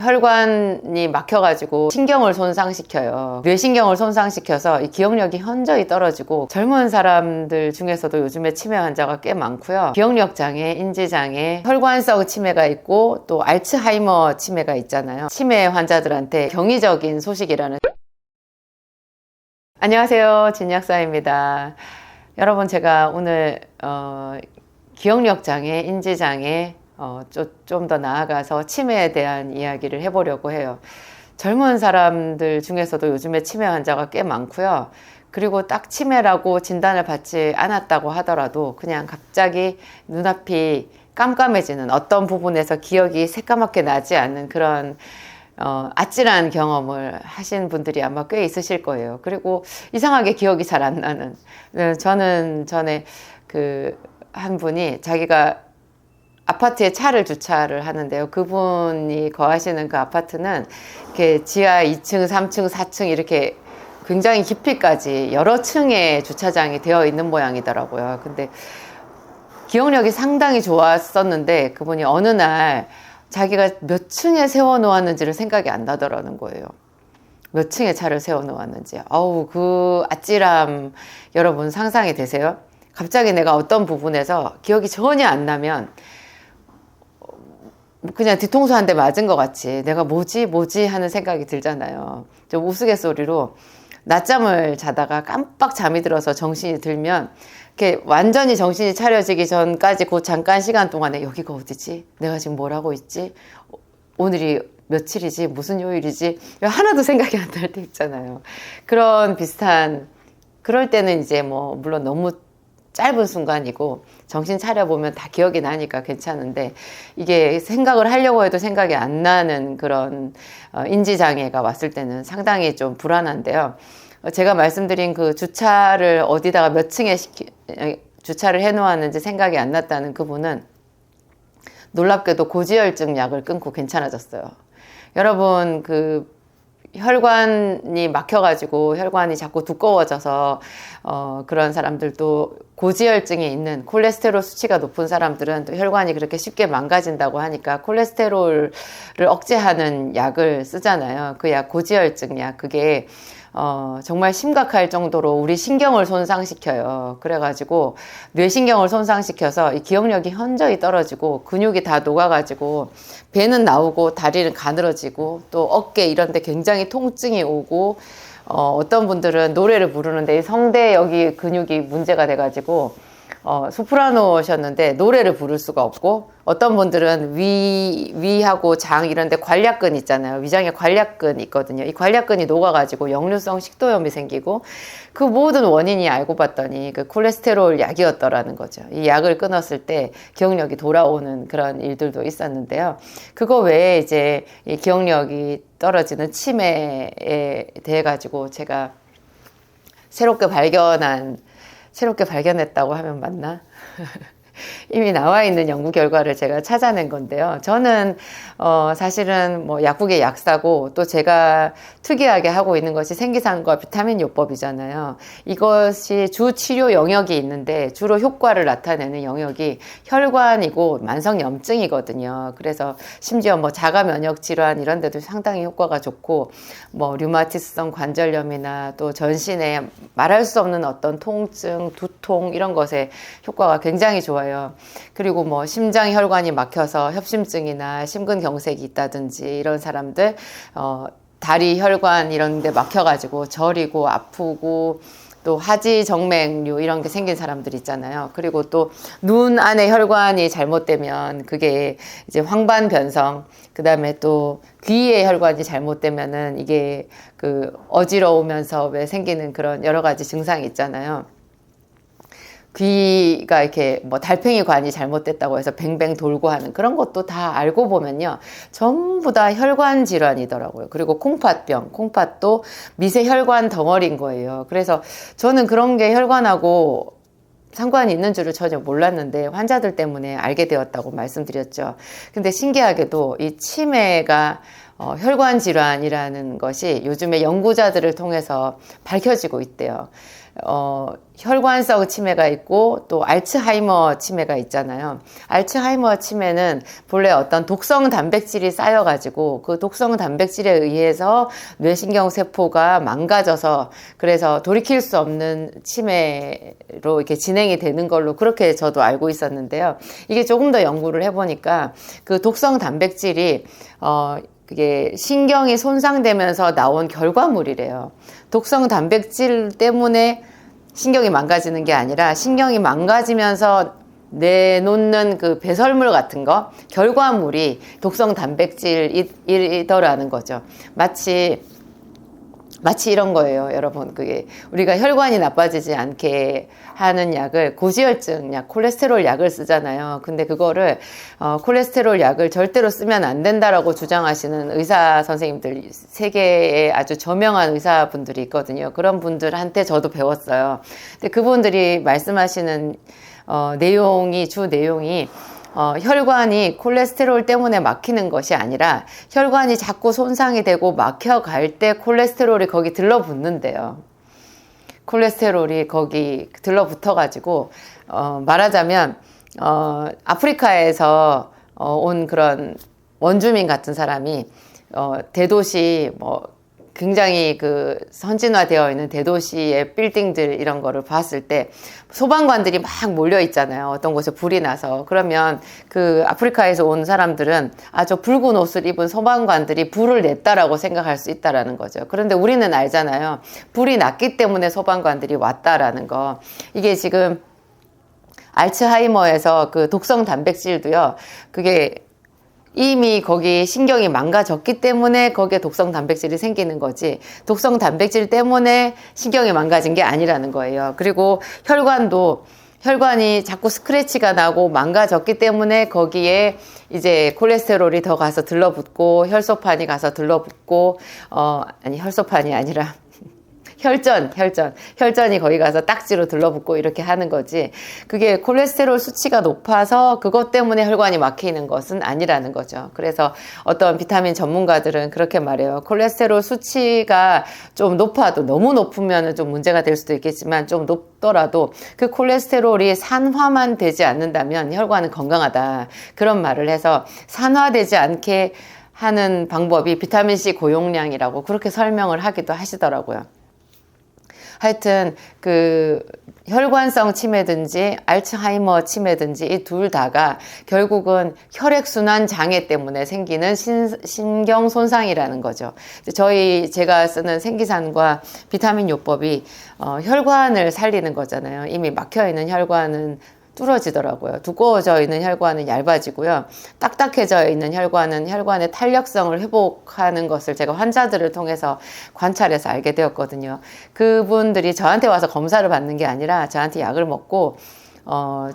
혈관이 막혀가지고 신경을 손상시켜요. 뇌신경을 손상시켜서 이 기억력이 현저히 떨어지고 젊은 사람들 중에서도 요즘에 치매 환자가 꽤 많고요. 기억력 장애, 인지 장애, 혈관성 치매가 있고 또 알츠하이머 치매가 있잖아요. 치매 환자들한테 경이적인 소식이라는. 안녕하세요, 진약사입니다. 여러분, 제가 오늘 기억력 장애, 인지 장애 좀 더 나아가서 치매에 대한 이야기를 해보려고 해요. 젊은 사람들 중에서도 요즘에 치매 환자가 꽤 많고요. 그리고 딱 치매라고 진단을 받지 않았다고 하더라도 그냥 갑자기 눈앞이 깜깜해지는, 어떤 부분에서 기억이 새까맣게 나지 않는 그런 아찔한 경험을 하신 분들이 아마 꽤 있으실 거예요. 그리고 이상하게 기억이 잘 안 나는. 저는 전에 한 분이 자기가 아파트에 차를 주차를 하는데요. 그분이 거하시는 그 아파트는 이렇게 지하 2층, 3층, 4층 이렇게 굉장히 깊이까지 여러 층의 주차장이 되어 있는 모양이더라고요. 근데 기억력이 상당히 좋았었는데 그분이 어느 날 자기가 몇 층에 세워 놓았는지를 생각이 안 나더라는 거예요. 몇 층에 차를 세워 놓았는지. 아우, 그 아찔함 여러분 상상이 되세요? 갑자기 내가 어떤 부분에서 기억이 전혀 안 나면 그냥 뒤통수 한 대 맞은 것 같이 내가 뭐지 하는 생각이 들잖아요. 좀 우스갯소리로 낮잠을 자다가 깜빡 잠이 들어서 정신이 들면 이렇게 완전히 정신이 차려지기 전까지 그 잠깐 시간 동안에 여기가 어디지? 내가 지금 뭘 하고 있지? 오늘이 며칠이지? 무슨 요일이지? 하나도 생각이 안 날 때 있잖아요. 그런 비슷한, 그럴 때는 이제 뭐 물론 너무 짧은 순간이고 정신 차려보면 다 기억이 나니까 괜찮은데, 이게 생각을 하려고 해도 생각이 안 나는 그런 인지장애가 왔을 때는 상당히 좀 불안한데요. 제가 말씀드린 그 주차를 어디다가 몇 층에 주차를 해놓았는지 생각이 안 났다는 그분은 놀랍게도 고지혈증 약을 끊고 괜찮아졌어요. 여러분, 혈관이 막혀가지고 혈관이 자꾸 두꺼워져서 그런 사람들도, 고지혈증이 있는, 콜레스테롤 수치가 높은 사람들은 또 혈관이 그렇게 쉽게 망가진다고 하니까 콜레스테롤을 억제하는 약을 쓰잖아요. 그 약, 고지혈증 약, 그게 정말 심각할 정도로 우리 신경을 손상시켜요. 그래가지고 뇌신경을 손상시켜서 이 기억력이 현저히 떨어지고 근육이 다 녹아가지고 배는 나오고 다리는 가늘어지고 또 어깨 이런 데 굉장히 통증이 오고, 어떤 분들은 노래를 부르는데 이 성대 여기 근육이 문제가 돼가지고 소프라노셨는데 노래를 부를 수가 없고, 어떤 분들은 위하고 장 이런 데 관략근 있잖아요. 위장에 관략근 있거든요. 이 관략근이 녹아가지고 역류성 식도염이 생기고, 그 모든 원인이 알고 봤더니 그 콜레스테롤 약이었더라는 거죠. 이 약을 끊었을 때 기억력이 돌아오는 그런 일들도 있었는데요. 그거 외에 이제 이 기억력이 떨어지는 치매에 대해 가지고 제가 새롭게 발견했다고 하면 맞나? 이미 나와 있는 연구 결과를 제가 찾아낸 건데요. 저는 사실은 뭐 약국의 약사고, 또 제가 특이하게 하고 있는 것이 생기산과 비타민 요법이잖아요. 이것이 주 치료 영역이 있는데 주로 효과를 나타내는 영역이 혈관이고 만성염증이거든요. 그래서 심지어 뭐 자가 면역 질환 이런 데도 상당히 효과가 좋고, 뭐 류마티스성 관절염이나 또 전신에 말할 수 없는 어떤 통증, 두통 이런 것에 효과가 굉장히 좋아요. 그리고 뭐 심장 혈관이 막혀서 협심증이나 심근경색이 있다든지 이런 사람들, 다리 혈관 이런 데 막혀가지고 저리고 아프고, 또 하지정맥류 이런 게 생긴 사람들 있잖아요. 그리고 또 눈 안에 혈관이 잘못되면 그게 이제 황반변성, 그 다음에 또 귀의 혈관이 잘못되면은 이게 어지러우면서 왜 생기는 그런 여러 가지 증상이 있잖아요. 귀가 이렇게 뭐 달팽이관이 잘못됐다고 해서 뱅뱅 돌고 하는 그런 것도 다 알고 보면요, 전부 다 혈관 질환이더라고요. 그리고 콩팥도 미세 혈관 덩어리인 거예요. 그래서 저는 그런 게 혈관하고 상관이 있는 줄을 전혀 몰랐는데 환자들 때문에 알게 되었다고 말씀드렸죠. 근데 신기하게도 이 치매가 혈관 질환이라는 것이 요즘에 연구자들을 통해서 밝혀지고 있대요. 혈관성 치매가 있고 또 알츠하이머 치매가 있잖아요. 알츠하이머 치매는 본래 어떤 독성 단백질이 쌓여가지고 그 독성 단백질에 의해서 뇌신경 세포가 망가져서 그래서 돌이킬 수 없는 치매로 이렇게 진행이 되는 걸로 그렇게 저도 알고 있었는데요. 이게 조금 더 연구를 해보니까 그 독성 단백질이 그게 신경이 손상되면서 나온 결과물이래요. 독성 단백질 때문에 신경이 망가지는 게 아니라 신경이 망가지면서 내놓는 그 배설물 같은 거, 결과물이 독성 단백질이더라는 거죠. 마치 이런 거예요, 여러분. 그게 우리가 혈관이 나빠지지 않게 하는 약을 고지혈증 약, 콜레스테롤 약을 쓰잖아요. 근데 그거를 콜레스테롤 약을 절대로 쓰면 안 된다라고 주장하시는 의사 선생님들, 세계에 아주 저명한 의사분들이 있거든요. 그런 분들한테 저도 배웠어요. 근데 그분들이 말씀하시는 주 내용이 혈관이 콜레스테롤 때문에 막히는 것이 아니라 혈관이 자꾸 손상이 되고 막혀갈 때 콜레스테롤이 거기 들러붙는데요. 콜레스테롤이 거기 들러붙어가지고 말하자면 아프리카에서 온 그런 원주민 같은 사람이 대도시 굉장히 그 선진화되어 있는 대도시의 빌딩들 이런 거를 봤을 때 소방관들이 막 몰려 있잖아요. 어떤 곳에 불이 나서. 그러면 그 아프리카에서 온 사람들은 저 붉은 옷을 입은 소방관들이 불을 냈다라고 생각할 수 있다라는 거죠. 그런데 우리는 알잖아요. 불이 났기 때문에 소방관들이 왔다라는 거. 이게 지금 알츠하이머에서 그 독성 단백질도요. 그게 이미 거기 신경이 망가졌기 때문에 거기에 독성 단백질이 생기는 거지 독성 단백질 때문에 신경이 망가진 게 아니라는 거예요. 그리고 혈관이 자꾸 스크래치가 나고 망가졌기 때문에 거기에 이제 콜레스테롤이 더 가서 들러붙고 혈소판이 가서 들러붙고 혈소판이 아니라 혈전이 거기 가서 딱지로 들러붙고 이렇게 하는 거지. 그게 콜레스테롤 수치가 높아서 그것 때문에 혈관이 막히는 것은 아니라는 거죠. 그래서 어떤 비타민 전문가들은 그렇게 말해요. 콜레스테롤 수치가 좀 높아도 너무 높으면 좀 문제가 될 수도 있겠지만 좀 높더라도 그 콜레스테롤이 산화만 되지 않는다면 혈관은 건강하다. 그런 말을 해서 산화되지 않게 하는 방법이 비타민C 고용량이라고 그렇게 설명을 하기도 하시더라고요. 하여튼 그 혈관성 치매든지 알츠하이머 치매든지 이 둘 다가 결국은 혈액순환 장애 때문에 생기는 신경 손상이라는 거죠. 제가 쓰는 생기산과 비타민 요법이 혈관을 살리는 거잖아요. 이미 막혀있는 혈관은 뚫어지더라고요. 두꺼워져 있는 혈관은 얇아지고요. 딱딱해져 있는 혈관은 혈관의 탄력성을 회복하는 것을 제가 환자들을 통해서 관찰해서 알게 되었거든요. 그분들이 저한테 와서 검사를 받는 게 아니라 저한테 약을 먹고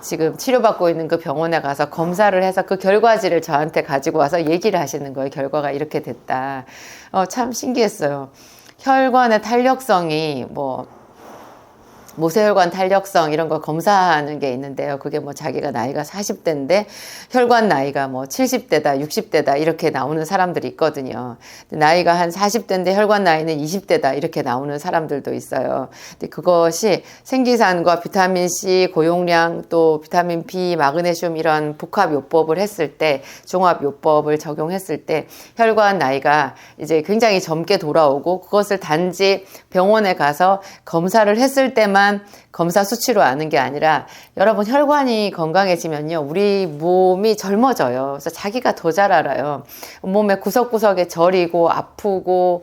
지금 치료받고 있는 그 병원에 가서 검사를 해서 그 결과지를 저한테 가지고 와서 얘기를 하시는 거예요. 결과가 이렇게 됐다. 참 신기했어요. 혈관의 탄력성이 모세혈관 탄력성 이런 거 검사하는 게 있는데요. 그게 자기가 나이가 40대인데 혈관 나이가 70대다, 60대다 이렇게 나오는 사람들이 있거든요. 나이가 한 40대인데 혈관 나이는 20대다 이렇게 나오는 사람들도 있어요. 근데 그것이 생기산과 비타민 C 고용량 또 비타민 B, 마그네슘 이런 복합 요법을 했을 때 종합 요법을 적용했을 때 혈관 나이가 이제 굉장히 젊게 돌아오고 그것을 단지 병원에 가서 검사를 했을 때만 검사 수치로 아는 게 아니라 여러분 혈관이 건강해지면요 우리 몸이 젊어져요. 그래서 자기가 더 잘 알아요. 몸의 구석구석에 저리고 아프고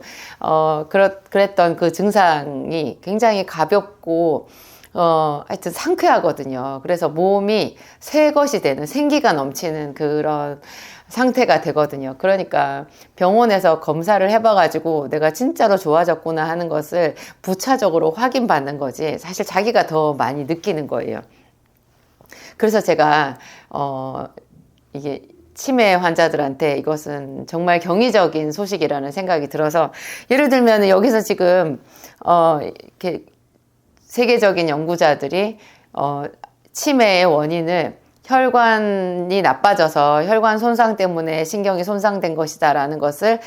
그랬던 그 증상이 굉장히 가볍고 하여튼 상쾌하거든요. 그래서 몸이 새 것이 되는 생기가 넘치는 그런 상태가 되거든요. 그러니까 병원에서 검사를 해봐가지고 내가 진짜로 좋아졌구나 하는 것을 부차적으로 확인받는 거지 사실 자기가 더 많이 느끼는 거예요. 그래서 제가 이게 치매 환자들한테 이것은 정말 경이적인 소식이라는 생각이 들어서 예를 들면 여기서 지금 이렇게 세계적인 연구자들이 치매의 원인을 혈관이 나빠져서 혈관 손상 때문에 신경이 손상된 것이다라는 것을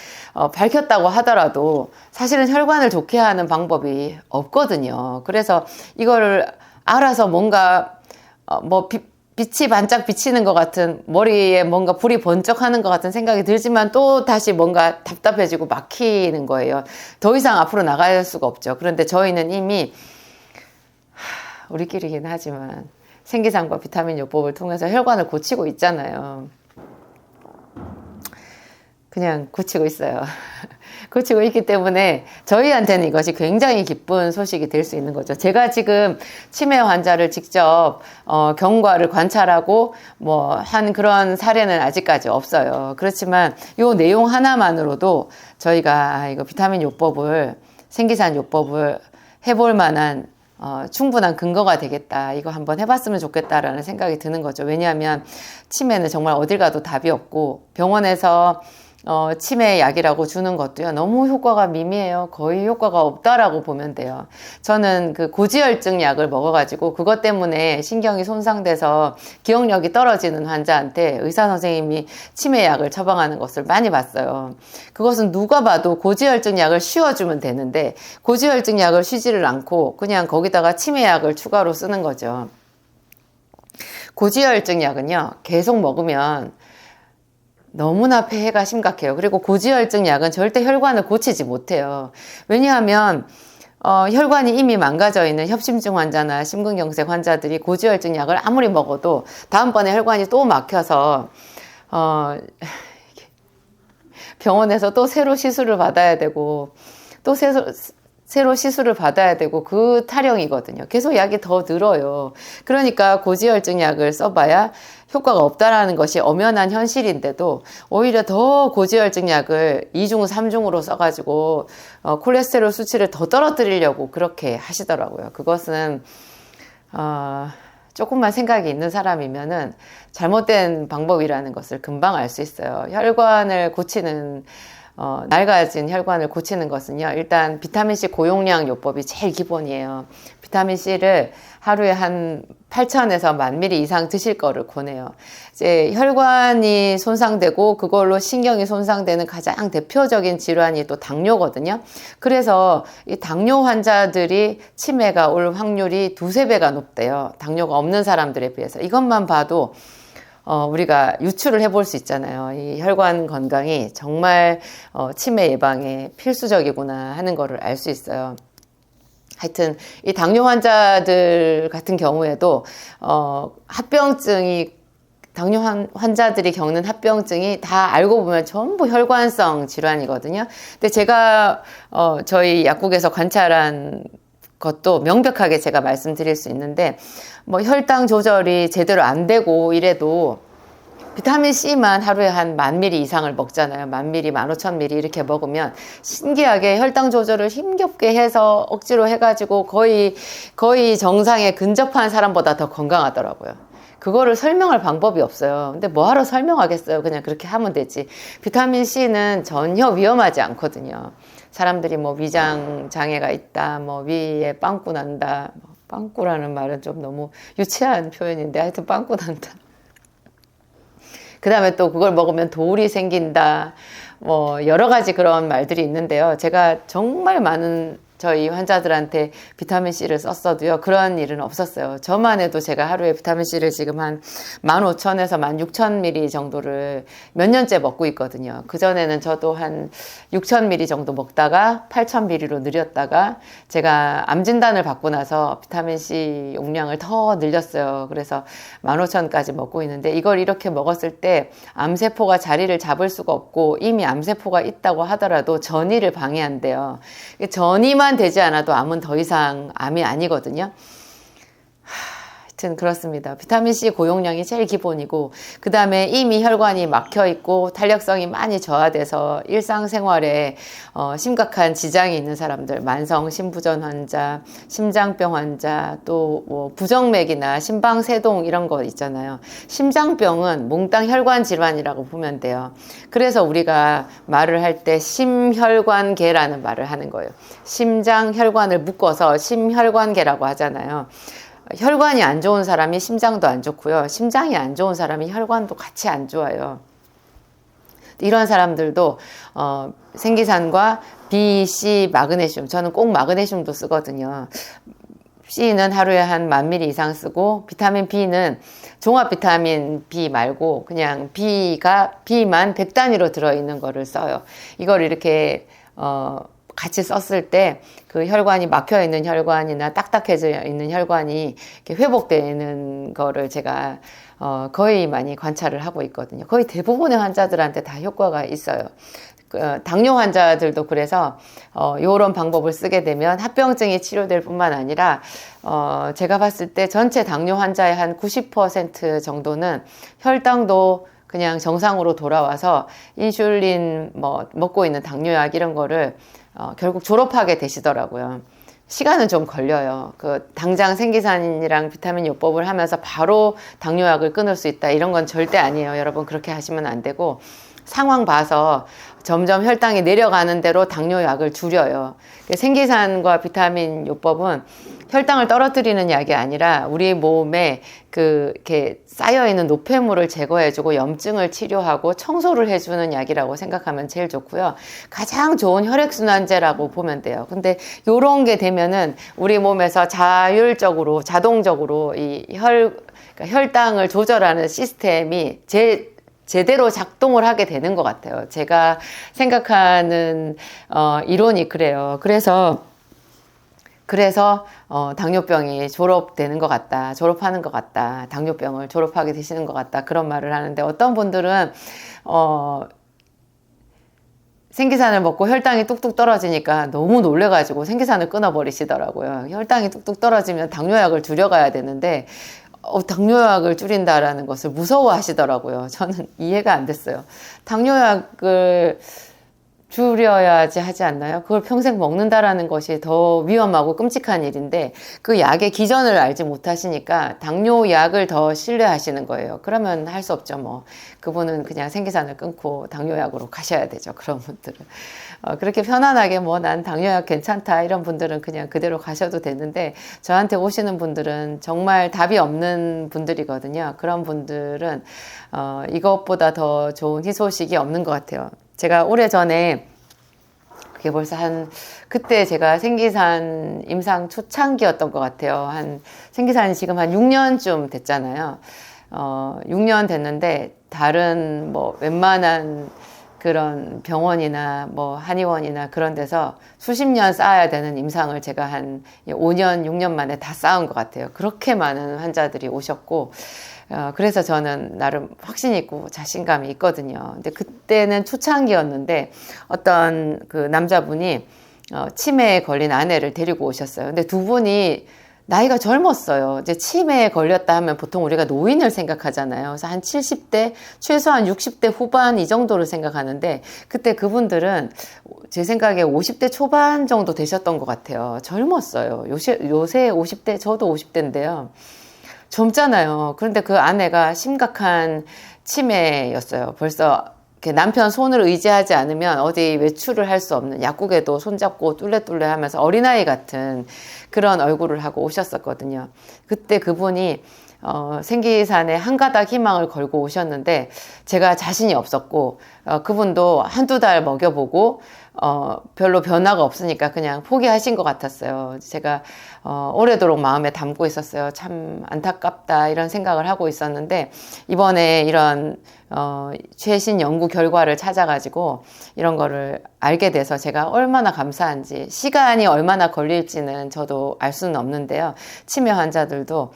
밝혔다고 하더라도 사실은 혈관을 좋게 하는 방법이 없거든요. 그래서 이거를 알아서 뭔가 빛이 반짝 비치는 것 같은, 머리에 뭔가 불이 번쩍하는 것 같은 생각이 들지만 또 다시 뭔가 답답해지고 막히는 거예요. 더 이상 앞으로 나갈 수가 없죠. 그런데 저희는 이미 우리끼리긴 하지만 생기상과 비타민 요법을 통해서 혈관을 고치고 있잖아요. 그냥 고치고 있어요. 고치고 있기 때문에 저희한테는 이것이 굉장히 기쁜 소식이 될 수 있는 거죠. 제가 지금 치매 환자를 직접 경과를 관찰하고 한 그런 사례는 아직까지 없어요. 그렇지만 이 내용 하나만으로도 저희가 이거 비타민 요법을, 생기산 요법을 해볼 만한 충분한 근거가 되겠다. 이거 한번 해봤으면 좋겠다라는 생각이 드는 거죠. 왜냐하면 치매는 정말 어딜 가도 답이 없고, 병원에서 치매 약이라고 주는 것도요, 너무 효과가 미미해요. 거의 효과가 없다라고 보면 돼요. 저는 그 고지혈증 약을 먹어가지고 그것 때문에 신경이 손상돼서 기억력이 떨어지는 환자한테 의사 선생님이 치매 약을 처방하는 것을 많이 봤어요. 그것은 누가 봐도 고지혈증 약을 쉬어주면 되는데, 고지혈증 약을 쉬지를 않고 그냥 거기다가 치매 약을 추가로 쓰는 거죠. 고지혈증 약은요, 계속 먹으면 너무나 폐해가 심각해요. 그리고 고지혈증 약은 절대 혈관을 고치지 못해요. 왜냐하면 혈관이 이미 망가져 있는 협심증 환자나 심근경색 환자들이 고지혈증 약을 아무리 먹어도 다음번에 혈관이 또 막혀서 병원에서 또 새로 시술을 받아야 되고, 또 새로 시술을 받아야 되고, 그 타령이거든요. 계속 약이 더 늘어요. 그러니까 고지혈증 약을 써봐야 효과가 없다라는 것이 엄연한 현실인데도 오히려 더 고지혈증 약을 2중, 3중으로 써가지고 콜레스테롤 수치를 더 떨어뜨리려고 그렇게 하시더라고요. 그것은 조금만 생각이 있는 사람이면은 잘못된 방법이라는 것을 금방 알 수 있어요. 혈관을 고치는, 낡아진 혈관을 고치는 것은요, 일단 비타민C 고용량 요법이 제일 기본이에요. 비타민C를 하루에 한 8,000에서 10,000ml 이상 드실 거를 권해요. 이제 혈관이 손상되고 그걸로 신경이 손상되는 가장 대표적인 질환이 또 당뇨거든요. 그래서 이 당뇨 환자들이 치매가 올 확률이 2~3배가 높대요. 당뇨가 없는 사람들에 비해서. 이것만 봐도 우리가 유추를 해볼 수 있잖아요. 이 혈관 건강이 정말 치매 예방에 필수적이구나 하는 거를 알 수 있어요. 하여튼 이 당뇨 환자들 같은 경우에도 당뇨 환자들이 겪는 합병증이 다 알고 보면 전부 혈관성 질환이거든요. 근데 제가 저희 약국에서 관찰한 것도 명백하게 제가 말씀드릴 수 있는데, 혈당 조절이 제대로 안 되고 이래도 비타민C만 하루에 한 10,000ml 이상을 먹잖아요. 10,000ml, 15,000ml 이렇게 먹으면 신기하게 혈당 조절을 힘겹게 해서 억지로 해가지고 거의 정상에 근접한 사람보다 더 건강하더라고요. 그거를 설명할 방법이 없어요. 근데 뭐하러 설명하겠어요. 그냥 그렇게 하면 되지. 비타민C는 전혀 위험하지 않거든요. 사람들이 위장 장애가 있다, 위에 빵꾸 난다. 빵꾸라는 말은 좀 너무 유치한 표현인데, 하여튼 빵꾸 난다. 그 다음에 또 그걸 먹으면 도울이 생긴다. 여러 가지 그런 말들이 있는데요. 제가 정말 많은 저희 환자들한테 비타민C를 썼어도요, 그런 일은 없었어요. 저만 해도 제가 하루에 비타민C를 지금 한 15,000에서 16,000ml 정도를 몇 년째 먹고 있거든요. 그전에는 저도 한 6,000ml 정도 먹다가 8,000ml로 늘렸다가 제가 암 진단을 받고 나서 비타민C 용량을 더 늘렸어요. 그래서 15,000까지 먹고 있는데, 이걸 이렇게 먹었을 때 암세포가 자리를 잡을 수가 없고, 이미 암세포가 있다고 하더라도 전이를 방해한대요. 전이만 되지 않아도 암은 더 이상 암이 아니거든요. 하여튼 그렇습니다. 비타민C 고용량이 제일 기본이고, 그 다음에 이미 혈관이 막혀있고 탄력성이 많이 저하돼서 일상생활에 심각한 지장이 있는 사람들, 만성 심부전 환자, 심장병 환자, 또 부정맥이나 심방세동 이런 거 있잖아요. 심장병은 몽땅 혈관 질환이라고 보면 돼요. 그래서 우리가 말을 할 때 심혈관계라는 말을 하는 거예요. 심장 혈관을 묶어서 심혈관계라고 하잖아요. 혈관이 안 좋은 사람이 심장도 안 좋고요. 심장이 안 좋은 사람이 혈관도 같이 안 좋아요. 이런 사람들도 생기산과 B, C, 마그네슘, 저는 꼭 마그네슘도 쓰거든요. C는 하루에 한 10,000ml 이상 쓰고, 비타민 B는 종합 비타민 B 말고 그냥 B만 100단위로 들어있는 거를 써요. 이걸 이렇게 같이 썼을 때 그 혈관이 막혀 있는 혈관이나 딱딱해져 있는 혈관이 이렇게 회복되는 거를 제가 거의 많이 관찰을 하고 있거든요. 거의 대부분의 환자들한테 다 효과가 있어요. 당뇨 환자들도 그래서 요런 방법을 쓰게 되면 합병증이 치료될 뿐만 아니라 제가 봤을 때 전체 당뇨 환자의 한 90% 정도는 혈당도 그냥 정상으로 돌아와서 인슐린 먹고 있는 당뇨약 이런 거를 결국 졸업하게 되시더라고요. 시간은 좀 걸려요. 당장 생기산이랑 비타민 요법을 하면서 바로 당뇨약을 끊을 수 있다, 이런 건 절대 아니에요. 여러분, 그렇게 하시면 안 되고, 상황 봐서 점점 혈당이 내려가는 대로 당뇨약을 줄여요. 생기산과 비타민 요법은 혈당을 떨어뜨리는 약이 아니라 우리 몸에 이렇게 쌓여있는 노폐물을 제거해주고 염증을 치료하고 청소를 해주는 약이라고 생각하면 제일 좋고요. 가장 좋은 혈액순환제라고 보면 돼요. 근데 요런 게 되면은 우리 몸에서 자율적으로, 자동적으로 그러니까 혈당을 조절하는 시스템이 제대로 작동을 하게 되는 것 같아요. 제가 생각하는 이론이 그래요. 그래서 당뇨병이 졸업하는 것 같다. 당뇨병을 졸업하게 되시는 것 같다. 그런 말을 하는데, 어떤 분들은 생기산을 먹고 혈당이 뚝뚝 떨어지니까 너무 놀래가지고 생기산을 끊어버리시더라고요. 혈당이 뚝뚝 떨어지면 당뇨약을 줄여가야 되는데 당뇨약을 줄인다라는 것을 무서워하시더라고요. 저는 이해가 안 됐어요. 당뇨약을 줄여야지 하지 않나요? 그걸 평생 먹는다라는 것이 더 위험하고 끔찍한 일인데 그 약의 기전을 알지 못하시니까 당뇨약을 더 신뢰하시는 거예요. 그러면 할 수 없죠. 뭐 그분은 그냥 생기산을 끊고 당뇨약으로 가셔야 되죠. 그런 분들은 그렇게 편안하게 난 당뇨약 괜찮다 이런 분들은 그냥 그대로 가셔도 되는데, 저한테 오시는 분들은 정말 답이 없는 분들이거든요. 그런 분들은 이것보다 더 좋은 희소식이 없는 것 같아요. 제가 오래전에, 그게 벌써 그때 제가 생기산 임상 초창기였던 것 같아요. 생기산이 지금 한 6년쯤 됐잖아요. 6년 됐는데, 다른 웬만한 그런 병원이나 한의원이나 그런 데서 수십 년 쌓아야 되는 임상을 제가 한 5년, 6년 만에 다 쌓은 것 같아요. 그렇게 많은 환자들이 오셨고, 그래서 저는 나름 확신 있고 자신감이 있거든요. 근데 그때는 초창기였는데 어떤 그 남자분이 치매에 걸린 아내를 데리고 오셨어요. 근데 두 분이 나이가 젊었어요. 이제 치매에 걸렸다 하면 보통 우리가 노인을 생각하잖아요. 그래서 한 70대, 최소한 60대 후반 이 정도를 생각하는데, 그때 그분들은 제 생각에 50대 초반 정도 되셨던 것 같아요. 젊었어요. 요새 50대, 저도 50대인데요. 젊잖아요. 그런데 그 아내가 심각한 치매였어요. 벌써 남편 손을 의지하지 않으면 어디 외출을 할 수 없는, 약국에도 손잡고 뚫레뚫레 하면서 어린아이 같은 그런 얼굴을 하고 오셨었거든요. 그때 그분이 생기산에 한 가닥 희망을 걸고 오셨는데 제가 자신이 없었고, 그분도 한두 달 먹여보고 별로 변화가 없으니까 그냥 포기하신 것 같았어요. 제가 오래도록 마음에 담고 있었어요. 참 안타깝다 이런 생각을 하고 있었는데, 이번에 이런 최신 연구 결과를 찾아가지고 이런 거를 알게 돼서 제가 얼마나 감사한지, 시간이 얼마나 걸릴지는 저도 알 수는 없는데요. 치매 환자들도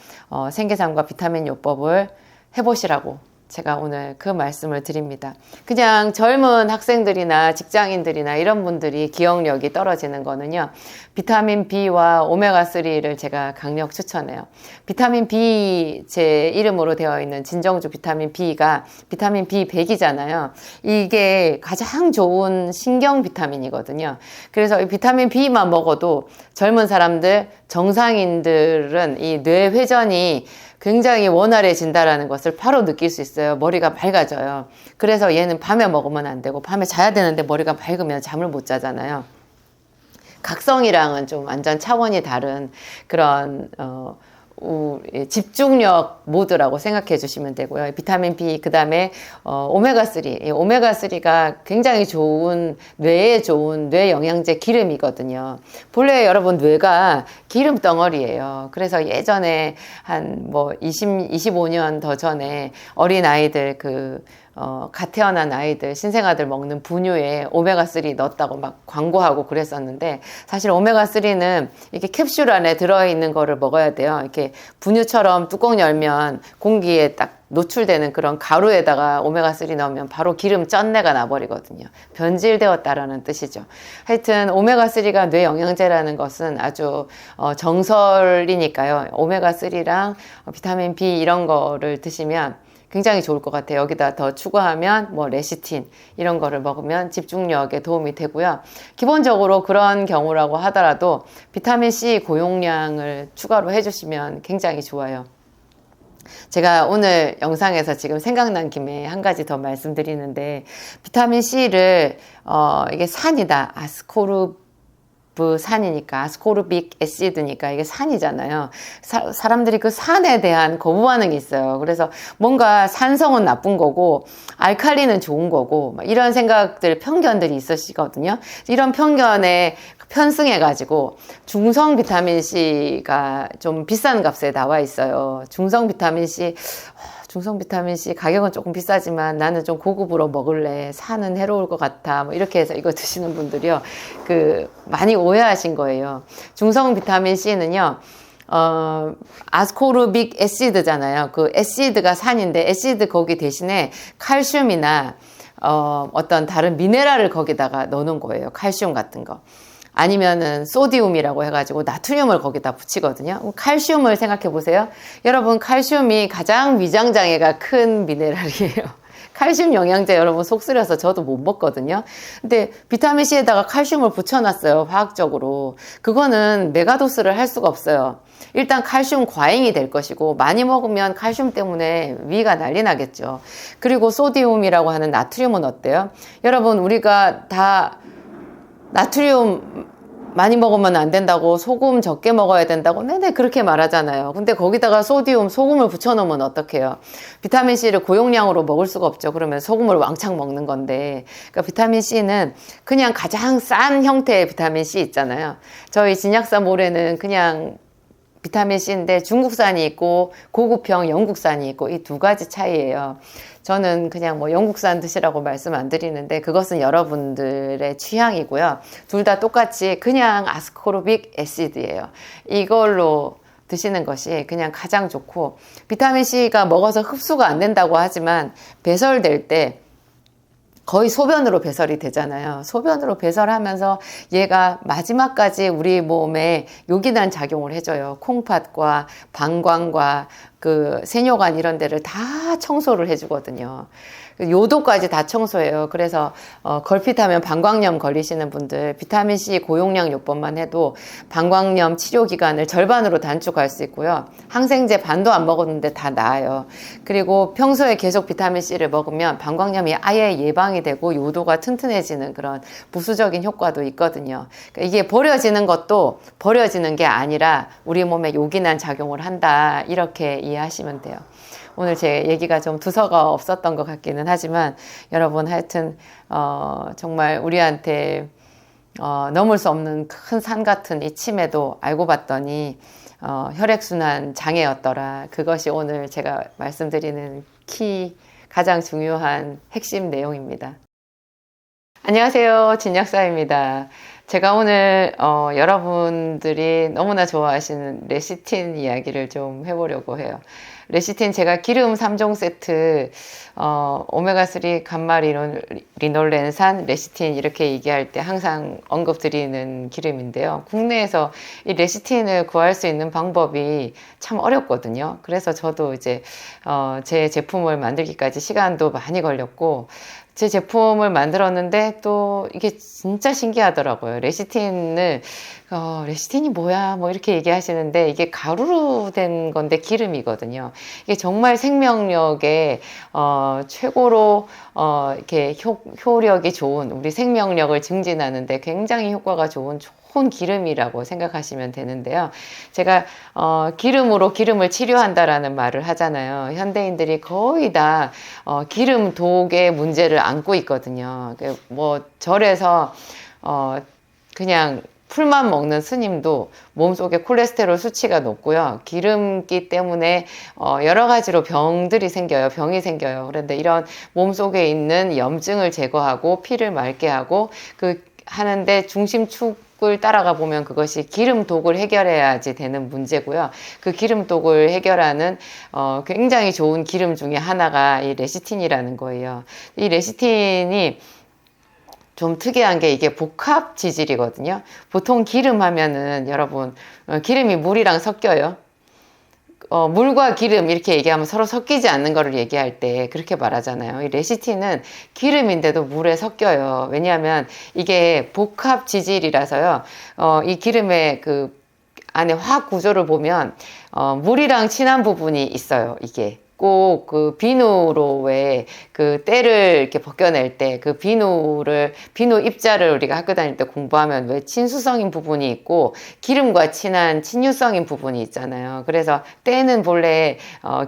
생계산과 비타민 요법을 해보시라고 제가 오늘 그 말씀을 드립니다. 그냥 젊은 학생들이나 직장인들이나 이런 분들이 기억력이 떨어지는 거는요, 비타민 B와 오메가3를 제가 강력 추천해요. 비타민 B, 제 이름으로 되어 있는 진정주 비타민 B가 비타민 B100이잖아요. 이게 가장 좋은 신경 비타민이거든요. 그래서 이 비타민 B만 먹어도 젊은 사람들, 정상인들은 이 뇌 회전이 굉장히 원활해진다라는 것을 바로 느낄 수 있어요. 머리가 맑아져요. 그래서 얘는 밤에 먹으면 안 되고, 밤에 자야 되는데 머리가 밝으면 잠을 못 자잖아요. 각성이랑은 좀 완전 차원이 다른 그런 집중력 모드라고 생각해 주시면 되고요. 비타민 B, 그 다음에 오메가3. 오메가3가 굉장히 좋은, 뇌에 좋은 뇌 영양제 기름이거든요. 본래 여러분 뇌가 기름 덩어리예요. 그래서 예전에 한 뭐 25년 더 전에 어린 아이들 갓 태어난 아이들, 신생아들 먹는 분유에 오메가3 넣었다고 막 광고하고 그랬었는데, 사실 오메가3는 이렇게 캡슐 안에 들어있는 거를 먹어야 돼요. 이렇게 분유처럼 뚜껑 열면 공기에 딱 노출되는 그런 가루에다가 오메가3 넣으면 바로 기름 쩐내가 나버리거든요. 변질되었다라는 뜻이죠. 하여튼 오메가3가 뇌 영양제라는 것은 아주 정설이니까요. 오메가3랑 비타민 B 이런 거를 드시면 굉장히 좋을 것 같아요. 여기다 더 추가하면 뭐 레시틴 이런 거를 먹으면 집중력에 도움이 되고요. 기본적으로 그런 경우라고 하더라도 비타민 C 고용량을 추가로 해주시면 굉장히 좋아요. 제가 오늘 영상에서 지금 생각난 김에 한 가지 더 말씀드리는데, 비타민 C를 이게 산이다, 산이니까, 아스코르빅 애시드니까 이게 산이잖아요. 사람들이 그 산에 대한 거부 반응이 있어요. 그래서 뭔가 산성은 나쁜 거고 알칼리는 좋은 거고 이런 생각들, 편견들이 있으시거든요. 이런 편견에 편승해가지고 중성 비타민 C가 좀 비싼 값에 나와 있어요. 중성 비타민 C 가격은 조금 비싸지만 나는 좀 고급으로 먹을래. 산은 해로울 것 같아. 뭐 이렇게 해서 이거 드시는 분들이요. 많이 오해하신 거예요. 중성 비타민 C는요, 아스코르빅 애시드잖아요. 그 애시드가 산인데, 애시드 거기 대신에 칼슘이나, 어떤 다른 미네랄을 거기다가 넣는 거예요. 칼슘 같은 거. 아니면은 소디움이라고 해가지고 나트륨을 거기다 붙이거든요. 칼슘을 생각해 보세요. 여러분, 칼슘이 가장 위장장애가 큰 미네랄이에요. 칼슘 영양제 여러분 속 쓰려서 저도 못 먹거든요. 근데 비타민C에다가 칼슘을 붙여놨어요. 화학적으로. 그거는 메가도스를 할 수가 없어요. 일단 칼슘 과잉이 될 것이고, 많이 먹으면 칼슘 때문에 위가 난리 나겠죠. 그리고 소디움이라고 하는 나트륨은 어때요? 여러분, 우리가 다 나트륨 많이 먹으면 안 된다고, 소금 적게 먹어야 된다고 네네 그렇게 말하잖아요. 근데 거기다가 소금을 붙여놓으면 어떡해요? 비타민C를 고용량으로 먹을 수가 없죠. 그러면 소금을 왕창 먹는 건데. 그러니까 비타민C는 그냥 가장 싼 형태의 비타민C 있잖아요. 저희 진약사 몰에는 그냥 비타민C인데 중국산이 있고 고급형 영국산이 있고, 이 두 가지 차이예요. 저는 그냥 뭐 영국산 드시라고 말씀 안 드리는데, 그것은 여러분들의 취향이고요. 둘 다 똑같이 그냥 아스코르빅 애시드예요. 이걸로 드시는 것이 그냥 가장 좋고, 비타민C가 먹어서 흡수가 안 된다고 하지만 배설될 때 거의 소변으로 배설이 되잖아요. 소변으로 배설하면서 얘가 마지막까지 우리 몸에 요긴한 작용을 해줘요. 콩팥과 방광과 세뇨관 이런 데를 다 청소를 해주거든요. 요도까지 다 청소해요. 그래서 걸핏하면 방광염 걸리시는 분들 비타민C 고용량 요법만 해도 방광염 치료 기간을 절반으로 단축할 수 있고요. 항생제 반도 안 먹었는데 다 나아요. 그리고 평소에 계속 비타민C를 먹으면 방광염이 아예 예방이 되고 요도가 튼튼해지는 그런 부수적인 효과도 있거든요. 그러니까 이게 버려지는 것도 버려지는 게 아니라 우리 몸에 요긴한 작용을 한다, 이렇게 이해하시면 돼요. 오늘 제 얘기가 좀 두서가 없었던 것 같기는 하지만, 여러분 하여튼 정말 우리한테 넘을 수 없는 큰 산 같은 이 치매도 알고 봤더니 혈액순환 장애였더라. 그것이 오늘 제가 말씀드리는 가장 중요한 핵심 내용입니다. 안녕하세요, 진약사입니다. 제가 오늘 여러분들이 너무나 좋아하시는 레시틴 이야기를 좀 해보려고 해요. 레시틴, 제가 기름 3종 세트, 오메가3, 감마 리놀렌산, 레시틴 이렇게 얘기할 때 항상 언급드리는 기름인데요. 국내에서 이 레시틴을 구할 수 있는 방법이 참 어렵거든요. 그래서 저도 이제 제 제품을 만들기까지 시간도 많이 걸렸고, 제 제품을 만들었는데 또 이게 진짜 신기하더라고요. 레시틴이 뭐야? 뭐 이렇게 얘기하시는데, 이게 가루로 된 건데 기름이거든요. 이게 정말 생명력에, 최고로, 이렇게 효력이 좋은, 우리 생명력을 증진하는데 굉장히 효과가 좋은 혼기름이라고 생각하시면 되는데요. 제가 기름으로 기름을 치료한다라는 말을 하잖아요. 현대인들이 거의 다 기름 독의 문제를 안고 있거든요. 뭐 절에서 그냥 풀만 먹는 스님도 몸속에 콜레스테롤 수치가 높고요. 기름기 때문에 여러 가지로 병들이 생겨요. 병이 생겨요. 그런데 이런 몸속에 있는 염증을 제거하고 피를 맑게 하고 하는데 중심축을 따라가 보면 그것이 기름독을 해결해야지 되는 문제고요. 그 기름독을 해결하는 굉장히 좋은 기름 중에 하나가 이 레시틴이라는 거예요. 이 레시틴이 좀 특이한 게 이게 복합 지질이거든요. 보통 기름 하면은 여러분 기름이 물이랑 섞여요. 물과 기름 이렇게 얘기하면 서로 섞이지 않는 거를 얘기할 때 그렇게 말하잖아요. 이 레시틴은 기름인데도 물에 섞여요. 왜냐하면 이게 복합 지질이라서요. 이 기름의 그 안에 화학 구조를 보면 물이랑 친한 부분이 있어요. 이게. 꼭 그 비누로 왜 그 때를 이렇게 벗겨낼 때 그 비누 입자를 우리가 학교 다닐 때 공부하면 왜 친수성인 부분이 있고 기름과 친한 친유성인 부분이 있잖아요. 그래서 때는 본래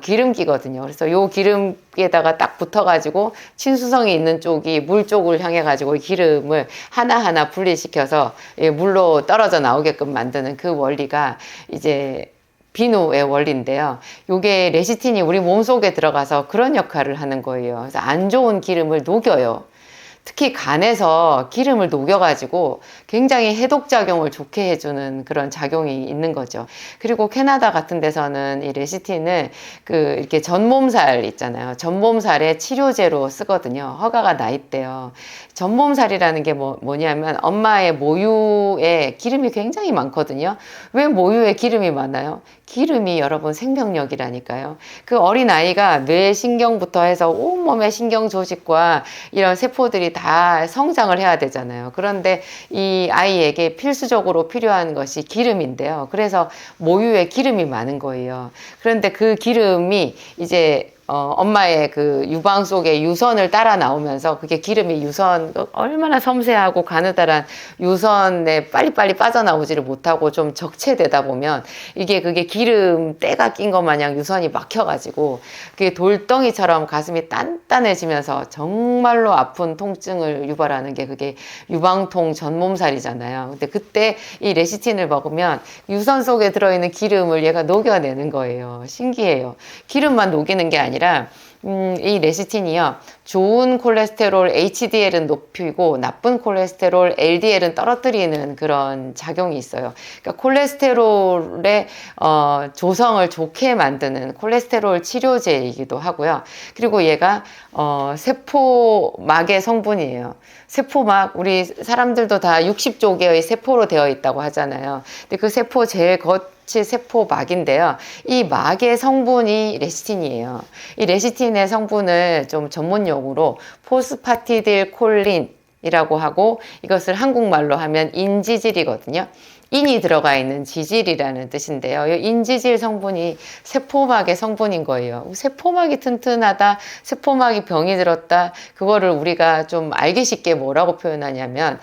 기름기거든요. 그래서 요 기름기에다가 딱 붙어가지고 친수성이 있는 쪽이 물 쪽을 향해 가지고 기름을 하나하나 분리시켜서 물로 떨어져 나오게끔 만드는 그 원리가 이제 비누의 원리인데요. 요게 레시틴이 우리 몸속에 들어가서 그런 역할을 하는 거예요. 그래서 안 좋은 기름을 녹여요. 특히 간에서 기름을 녹여가지고 굉장히 해독작용을 좋게 해주는 그런 작용이 있는 거죠. 그리고 캐나다 같은 데서는 이 레시틴을 이렇게 전몸살 있잖아요. 전몸살의 치료제로 쓰거든요. 허가가 나 있대요. 전몸살이라는 게 뭐냐면 엄마의 모유에 기름이 굉장히 많거든요. 왜 모유에 기름이 많아요? 기름이 여러분 생명력이라니까요. 그 어린아이가 뇌신경부터 해서 온몸의 신경 조직과 이런 세포들이 다 성장을 해야 되잖아요. 그런데 이 아이에게 필수적으로 필요한 것이 기름인데요. 그래서 모유에 기름이 많은 거예요. 그런데 그 기름이 이제 엄마의 그 유방 속에 유선을 따라 나오면서 그게 기름이 얼마나 섬세하고 가느다란 유선에 빨리빨리 빠져나오지를 못하고 좀 적체되다 보면 그게 기름 때가 낀 것 마냥 유선이 막혀가지고 그게 돌덩이처럼 가슴이 단단해지면서 정말로 아픈 통증을 유발하는 게 그게 유방통 전몸살이잖아요. 근데 그때 이 레시틴을 먹으면 유선 속에 들어있는 기름을 얘가 녹여내는 거예요. 신기해요. 기름만 녹이는 게 아니라 이 레시틴이요. 좋은 콜레스테롤 HDL은 높이고 나쁜 콜레스테롤 LDL은 떨어뜨리는 그런 작용이 있어요. 그러니까 콜레스테롤의 조성을 좋게 만드는 콜레스테롤 치료제이기도 하고요. 그리고 얘가 세포막의 성분이에요. 세포막, 우리 사람들도 다 60조 개의 세포로 되어 있다고 하잖아요. 근데 그 세포 제일 세포막인데요. 이 막의 성분이 레시틴이에요. 이 레시틴의 성분을 좀 전문 용어로 포스파티딜콜린이라고 하고 이것을 한국말로 하면 인지질이거든요. 인이 들어가 있는 지질이라는 뜻인데요. 이 인지질 성분이 세포막의 성분인 거예요. 세포막이 튼튼하다, 세포막이 병이 들었다, 그거를 우리가 좀 알기 쉽게 뭐라고 표현하냐면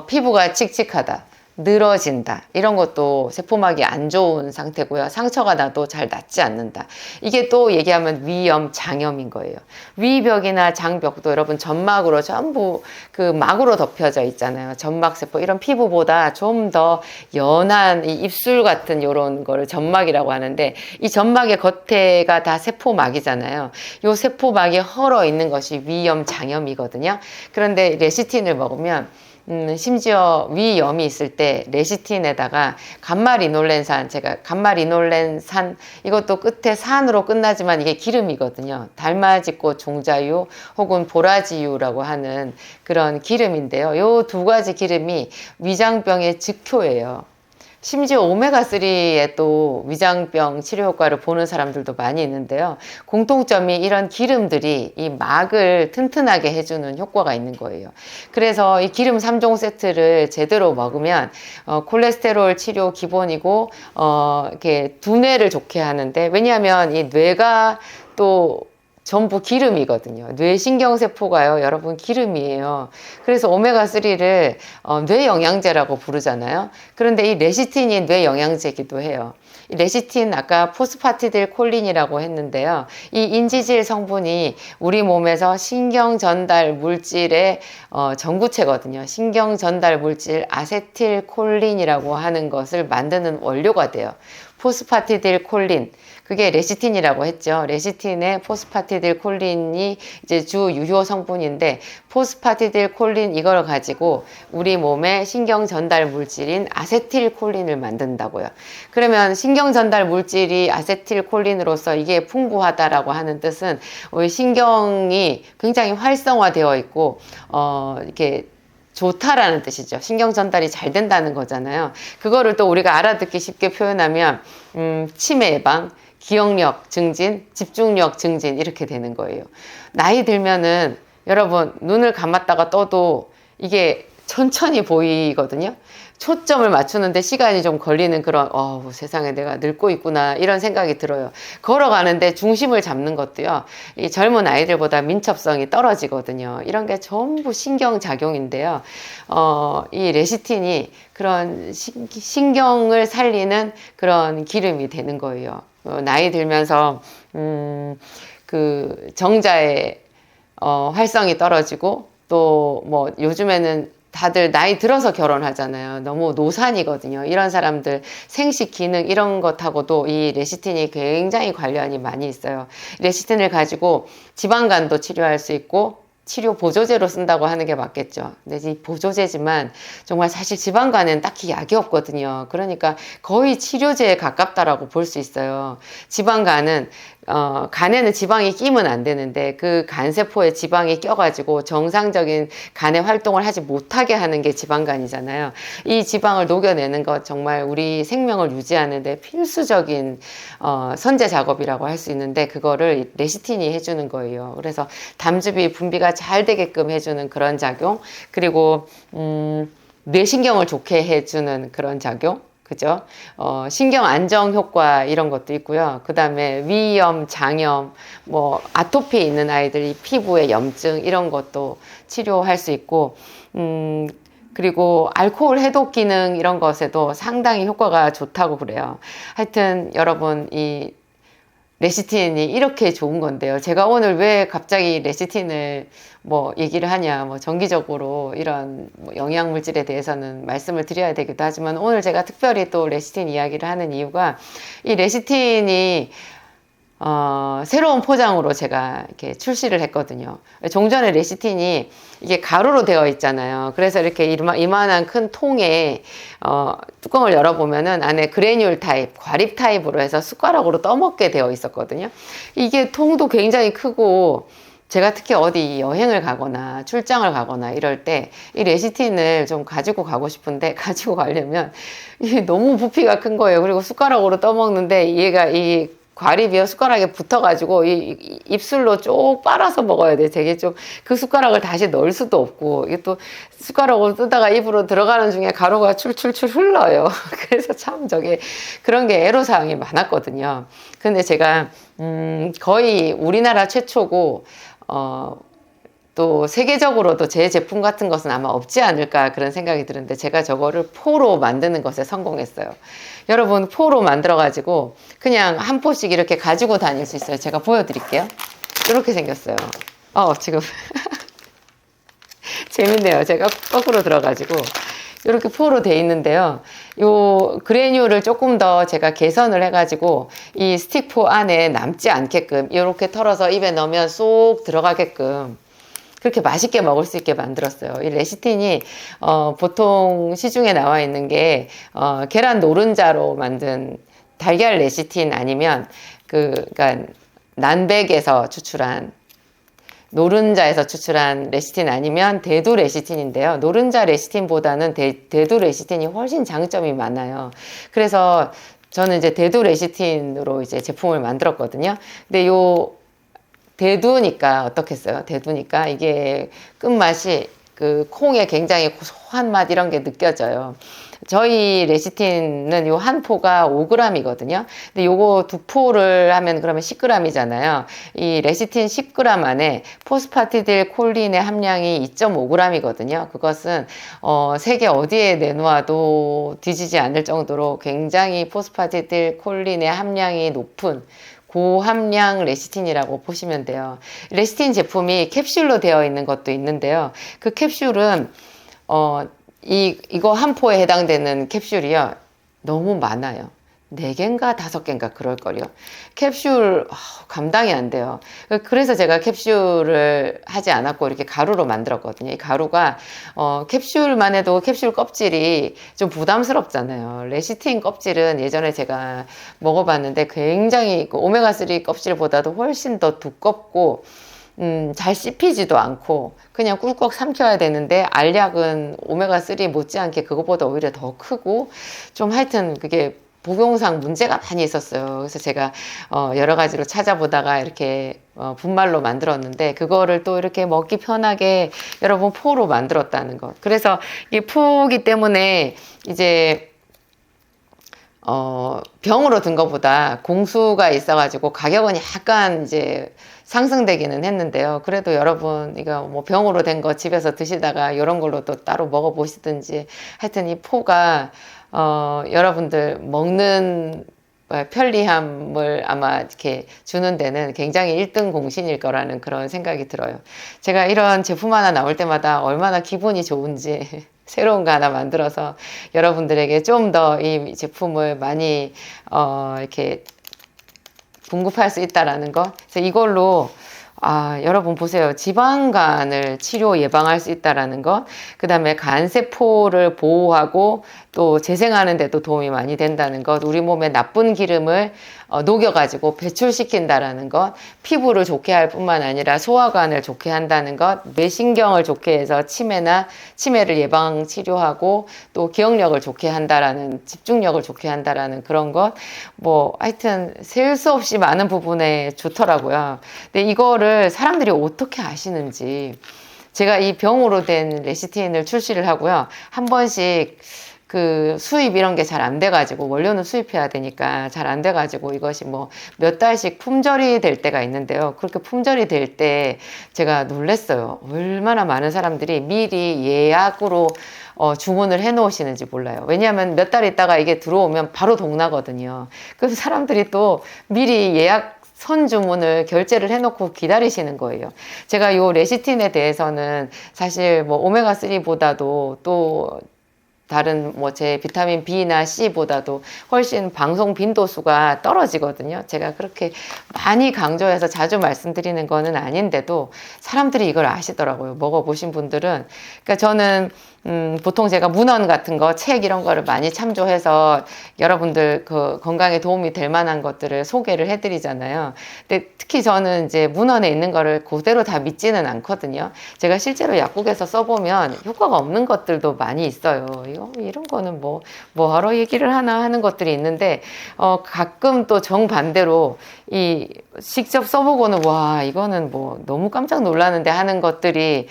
피부가 칙칙하다, 늘어진다, 이런 것도 세포막이 안 좋은 상태고요. 상처가 나도 잘 낫지 않는다. 이게 또 얘기하면 위염, 장염인 거예요. 위벽이나 장벽도 여러분 점막으로 전부 그 막으로 덮여져 있잖아요. 점막세포, 이런 피부보다 좀 더 연한 이 입술 같은 이런 거를 점막이라고 하는데, 이 점막의 겉에가 다 세포막이잖아요. 이 세포막이 헐어 있는 것이 위염, 장염이거든요. 그런데 레시틴을 먹으면 심지어 위염이 있을 때 레시틴에다가 감마리놀렌산, 이것도 끝에 산으로 끝나지만 이게 기름이거든요. 달맞이꽃 종자유 혹은 보라지유라고 하는 그런 기름인데요. 요 두 가지 기름이 위장병의 즉효예요. 심지어 오메가3에 또 위장병 치료 효과를 보는 사람들도 많이 있는데요. 공통점이 이런 기름들이 이 막을 튼튼하게 해주는 효과가 있는 거예요. 그래서 이 기름 3종 세트를 제대로 먹으면 콜레스테롤 치료 기본이고 이렇게 두뇌를 좋게 하는데, 왜냐하면 이 뇌가 또 전부 기름이거든요. 뇌신경세포가요, 여러분 기름이에요. 그래서 오메가3를 뇌영양제라고 부르잖아요. 그런데 이 레시틴이 뇌영양제이기도 해요. 이 레시틴 아까 포스파티딜 콜린이라고 했는데요. 이 인지질 성분이 우리 몸에서 신경 전달 물질의 전구체거든요. 신경 전달 물질 아세틸콜린이라고 하는 것을 만드는 원료가 돼요. 포스파티딜 콜린, 그게 레시틴이라고 했죠. 레시틴의 포스파티딜 콜린이 이제 주 유효 성분인데, 포스파티딜 콜린 이걸 가지고 우리 몸의 신경 전달 물질인 아세틸 콜린을 만든다고요. 그러면 신경 전달 물질이 아세틸 콜린으로서 이게 풍부하다라고 하는 뜻은 우리 신경이 굉장히 활성화되어 있고 이렇게 좋다라는 뜻이죠. 신경 전달이 잘 된다는 거잖아요. 그거를 또 우리가 알아듣기 쉽게 표현하면 치매 예방, 기억력 증진, 집중력 증진 이렇게 되는 거예요. 나이 들면은 여러분 눈을 감았다가 떠도 이게 천천히 보이거든요. 초점을 맞추는데 시간이 좀 걸리는 그런 세상에 내가 늙고 있구나 이런 생각이 들어요. 걸어가는데 중심을 잡는 것도요, 이 젊은 아이들보다 민첩성이 떨어지거든요. 이런 게 전부 신경작용인데요. 이 레시틴이 그런 신경을 살리는 그런 기름이 되는 거예요. 나이 들면서 그 정자의 활성이 떨어지고, 또 뭐 요즘에는 다들 나이 들어서 결혼하잖아요. 너무 노산이거든요. 이런 사람들 생식 기능 이런 것하고도 이 레시틴이 굉장히 관련이 많이 있어요. 레시틴을 가지고 지방간도 치료할 수 있고, 치료 보조제로 쓴다고 하는 게 맞겠죠. 근데 이 보조제지만 정말 사실 지방간엔 딱히 약이 없거든요. 그러니까 거의 치료제에 가깝다라고 볼 수 있어요. 지방간은 간에는 지방이 끼면 안 되는데 그 간세포에 지방이 껴가지고 정상적인 간의 활동을 하지 못하게 하는 게 지방간이잖아요. 이 지방을 녹여내는 것 정말 우리 생명을 유지하는데 필수적인 선제 작업이라고 할 수 있는데, 그거를 레시틴이 해주는 거예요. 그래서 담즙이 분비가 잘 되게끔 해주는 그런 작용, 그리고 뇌신경을 좋게 해주는 그런 작용, 그죠? 신경 안정 효과 이런 것도 있고요. 그 다음에 위염, 장염, 뭐 아토피 있는 아이들이 피부에 염증 이런 것도 치료할 수 있고, 그리고 알코올 해독 기능 이런 것에도 상당히 효과가 좋다고 그래요. 하여튼 여러분, 이 레시틴이 이렇게 좋은 건데요. 제가 오늘 왜 갑자기 레시틴을 뭐 얘기를 하냐, 뭐 정기적으로 이런 뭐 영양물질에 대해서는 말씀을 드려야 되기도 하지만, 오늘 제가 특별히 또 레시틴 이야기를 하는 이유가, 이 레시틴이 새로운 포장으로 제가 이렇게 출시를 했거든요. 종전에 레시틴이 이게 가루로 되어 있잖아요. 그래서 이렇게 이만한 큰 통에 뚜껑을 열어보면은 안에 그래뉴얼 타입, 과립 타입으로 해서 숟가락으로 떠먹게 되어 있었거든요. 이게 통도 굉장히 크고, 제가 특히 어디 여행을 가거나 출장을 가거나 이럴 때 이 레시틴을 좀 가지고 가고 싶은데, 가지고 가려면 이게 너무 부피가 큰 거예요. 그리고 숟가락으로 떠먹는데 얘가 이 과립이요 숟가락에 붙어가지고 이 입술로 쭉 빨아서 먹어야 돼. 되게 좀 그 숟가락을 다시 넣을 수도 없고, 이게 또 숟가락으로 뜨다가 입으로 들어가는 중에 가루가 출출출 흘러요. 그래서 참 저게 그런 게 애로사항이 많았거든요. 근데 제가 거의 우리나라 최초고, 또 세계적으로도 제 제품 같은 것은 아마 없지 않을까 그런 생각이 드는데, 제가 저거를 포로 만드는 것에 성공했어요. 여러분, 포로 만들어 가지고 그냥 한 포씩 이렇게 가지고 다닐 수 있어요. 제가 보여드릴게요. 이렇게 생겼어요. 지금 재밌네요. 제가 거꾸로 들어가지고 이렇게 포로 돼 있는데요. 요 그래뉴를 조금 더 제가 개선을 해가지고 이 스틱포 안에 남지 않게끔 이렇게 털어서 입에 넣으면 쏙 들어가게끔 그렇게 맛있게 먹을 수 있게 만들었어요. 이 레시틴이 보통 시중에 나와 있는 게 계란 노른자로 만든 달걀 레시틴, 아니면 그러니까 난백에서 추출한 노른자에서 추출한 레시틴, 아니면 대두 레시틴인데요. 노른자 레시틴보다는 대두 레시틴이 훨씬 장점이 많아요. 그래서 저는 이제 대두 레시틴으로 이제 제품을 만들었거든요. 근데 요 대두니까 어떻겠어요? 대두니까 이게 끝맛이 그 콩의 굉장히 고소한 맛 이런 게 느껴져요. 저희 레시틴은 요 한 포가 5g이거든요. 근데 요거 두 포를 하면 그러면 10g이잖아요. 이 레시틴 10g 안에 포스파티딜 콜린의 함량이 2.5g이거든요. 그것은 세계 어디에 내놓아도 뒤지지 않을 정도로 굉장히 포스파티딜 콜린의 함량이 높은 고함량 레시틴이라고 보시면 돼요. 레시틴 제품이 캡슐로 되어 있는 것도 있는데요. 그 캡슐은 이거 한 포에 해당되는 캡슐이요. 너무 많아요. 4개인가 5개인가 그럴걸요. 캡슐 감당이 안 돼요. 그래서 제가 캡슐을 하지 않았고 이렇게 가루로 만들었거든요. 이 가루가 캡슐만 해도 캡슐 껍질이 좀 부담스럽잖아요. 레시틴 껍질은 예전에 제가 먹어봤는데 굉장히 오메가3 껍질보다도 훨씬 더 두껍고 잘 씹히지도 않고 그냥 꿀꺽 삼켜야 되는데 알약은 오메가3 못지않게 그것보다 오히려 더 크고 좀 하여튼 그게 복용상 문제가 많이 있었어요. 그래서 제가 여러 가지로 찾아보다가 이렇게 분말로 만들었는데 그거를 또 이렇게 먹기 편하게 여러분 포로 만들었다는 것. 그래서 이 포기 때문에 이제 병으로 든 것보다 공수가 있어가지고 가격은 약간 이제 상승되기는 했는데요. 그래도 여러분 이거 뭐 병으로 된 거 집에서 드시다가 이런 걸로 또 따로 먹어보시든지 하여튼 이 포가 여러분들 먹는 편리함을 아마 이렇게 주는 데는 굉장히 1등 공신일 거라는 그런 생각이 들어요. 제가 이런 제품 하나 나올 때마다 얼마나 기분이 좋은지 새로운 거 하나 만들어서 여러분들에게 좀 더 이 제품을 많이 이렇게 공급할 수 있다라는 거. 그래서 이걸로 여러분 보세요. 지방간을 치료 예방할 수 있다라는 것. 그 다음에 간세포를 보호하고 또 재생하는 데도 도움이 많이 된다는 것. 우리 몸에 나쁜 기름을 녹여가지고 배출시킨다라는 것. 피부를 좋게 할 뿐만 아니라 소화관을 좋게 한다는 것. 뇌신경을 좋게 해서 치매를 예방 치료하고 또 기억력을 좋게 한다라는, 집중력을 좋게 한다라는 그런 것. 뭐 하여튼 셀 수 없이 많은 부분에 좋더라고요. 근데 이거를 사람들이 어떻게 아시는지. 제가 이 병으로 된 레시틴을 출시를 하고요. 한 번씩 그 수입 이런 게 잘 안 돼가지고 원료는 수입해야 되니까 잘 안 돼가지고 이것이 뭐 몇 달씩 품절이 될 때가 있는데요. 그렇게 품절이 될 때 제가 놀랐어요. 얼마나 많은 사람들이 미리 예약으로 주문을 해 놓으시는지 몰라요. 왜냐하면 몇 달 있다가 이게 들어오면 바로 동나거든요. 그래서 사람들이 또 미리 예약 선 주문을 결제를 해놓고 기다리시는 거예요. 제가 요 레시틴에 대해서는 사실 뭐 오메가3보다도 또 다른 뭐 제 비타민 B나 C보다도 훨씬 방송 빈도수가 떨어지거든요. 제가 그렇게 많이 강조해서 자주 말씀드리는 거는 아닌데도 사람들이 이걸 아시더라고요. 먹어보신 분들은. 그러니까 저는 보통 제가 문헌 같은 거, 책 이런 거를 많이 참조해서 여러분들 그 건강에 도움이 될 만한 것들을 소개를 해드리잖아요. 근데 특히 저는 이제 문헌에 있는 거를 그대로 다 믿지는 않거든요. 제가 실제로 약국에서 써보면 효과가 없는 것들도 많이 있어요. 이런 거는 뭐하러 얘기를 하나 하는 것들이 있는데, 가끔 또 정반대로 직접 써보고는 와, 이거는 뭐 너무 깜짝 놀라는데 하는 것들이,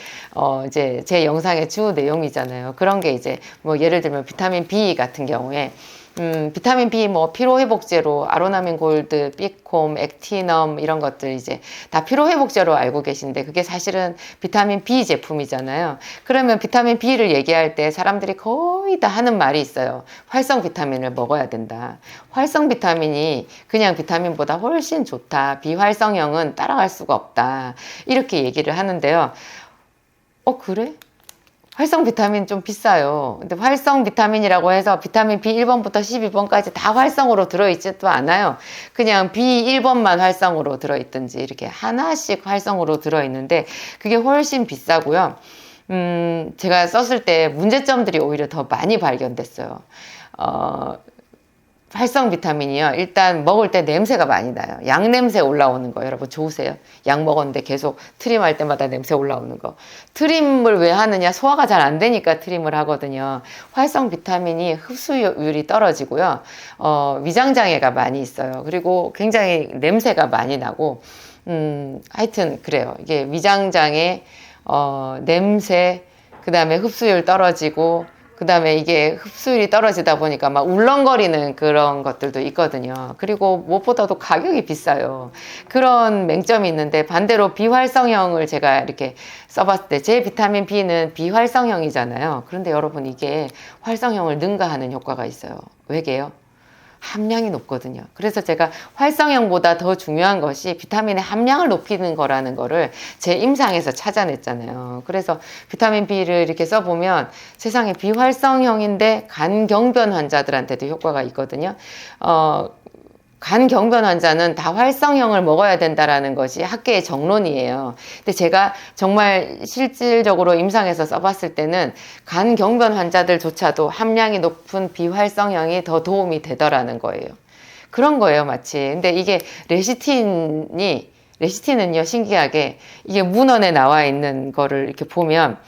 이제 제 영상의 주 내용이잖아요. 그런 게 이제 뭐 예를 들면 비타민 B 같은 경우에, 비타민 B 뭐 피로회복제로 아로나민 골드, 비콤, 액티넘 이런 것들 이제 다 피로회복제로 알고 계신데 그게 사실은 비타민 B 제품이잖아요. 그러면 비타민 B를 얘기할 때 사람들이 거의 다 하는 말이 있어요. 활성 비타민을 먹어야 된다. 활성 비타민이 그냥 비타민보다 훨씬 좋다. 비활성형은 따라갈 수가 없다. 이렇게 얘기를 하는데요. 그래? 활성 비타민 좀 비싸요. 근데 활성 비타민이라고 해서 비타민 B1번부터 12번까지 다 활성으로 들어있지도 않아요. 그냥 B1번만 활성으로 들어있든지 이렇게 하나씩 활성으로 들어있는데 그게 훨씬 비싸고요. 제가 썼을 때 문제점들이 오히려 더 많이 발견됐어요. 활성 비타민이요. 일단 먹을 때 냄새가 많이 나요. 약 냄새 올라오는 거 여러분 좋으세요? 약 먹었는데 계속 트림할 때마다 냄새 올라오는 거. 트림을 왜 하느냐? 소화가 잘 안 되니까 트림을 하거든요. 활성 비타민이 흡수율이 떨어지고요. 위장장애가 많이 있어요. 그리고 굉장히 냄새가 많이 나고 하여튼 그래요. 이게 위장장애, 냄새, 그 다음에 흡수율 떨어지고, 그 다음에 이게 흡수율이 떨어지다 보니까 막 울렁거리는 그런 것들도 있거든요. 그리고 무엇보다도 가격이 비싸요. 그런 맹점이 있는데, 반대로 비활성형을 제가 이렇게 써봤을 때, 제 비타민 B는 비활성형이잖아요. 그런데 여러분, 이게 활성형을 능가하는 효과가 있어요. 왜게요? 함량이 높거든요. 그래서 제가 활성형보다 더 중요한 것이 비타민의 함량을 높이는 거라는 거를 제 임상에서 찾아냈잖아요. 그래서 비타민 B를 이렇게 써보면 세상에 비활성형인데 간경변 환자들한테도 효과가 있거든요. 간경변 환자는 다 활성형을 먹어야 된다라는 것이 학계의 정론이에요. 근데 제가 정말 실질적으로 임상에서 써봤을 때는 간경변 환자들조차도 함량이 높은 비활성형이 더 도움이 되더라는 거예요. 그런 거예요, 마치. 근데 이게 레시틴은요, 신기하게 이게 문헌에 나와 있는 거를 이렇게 보면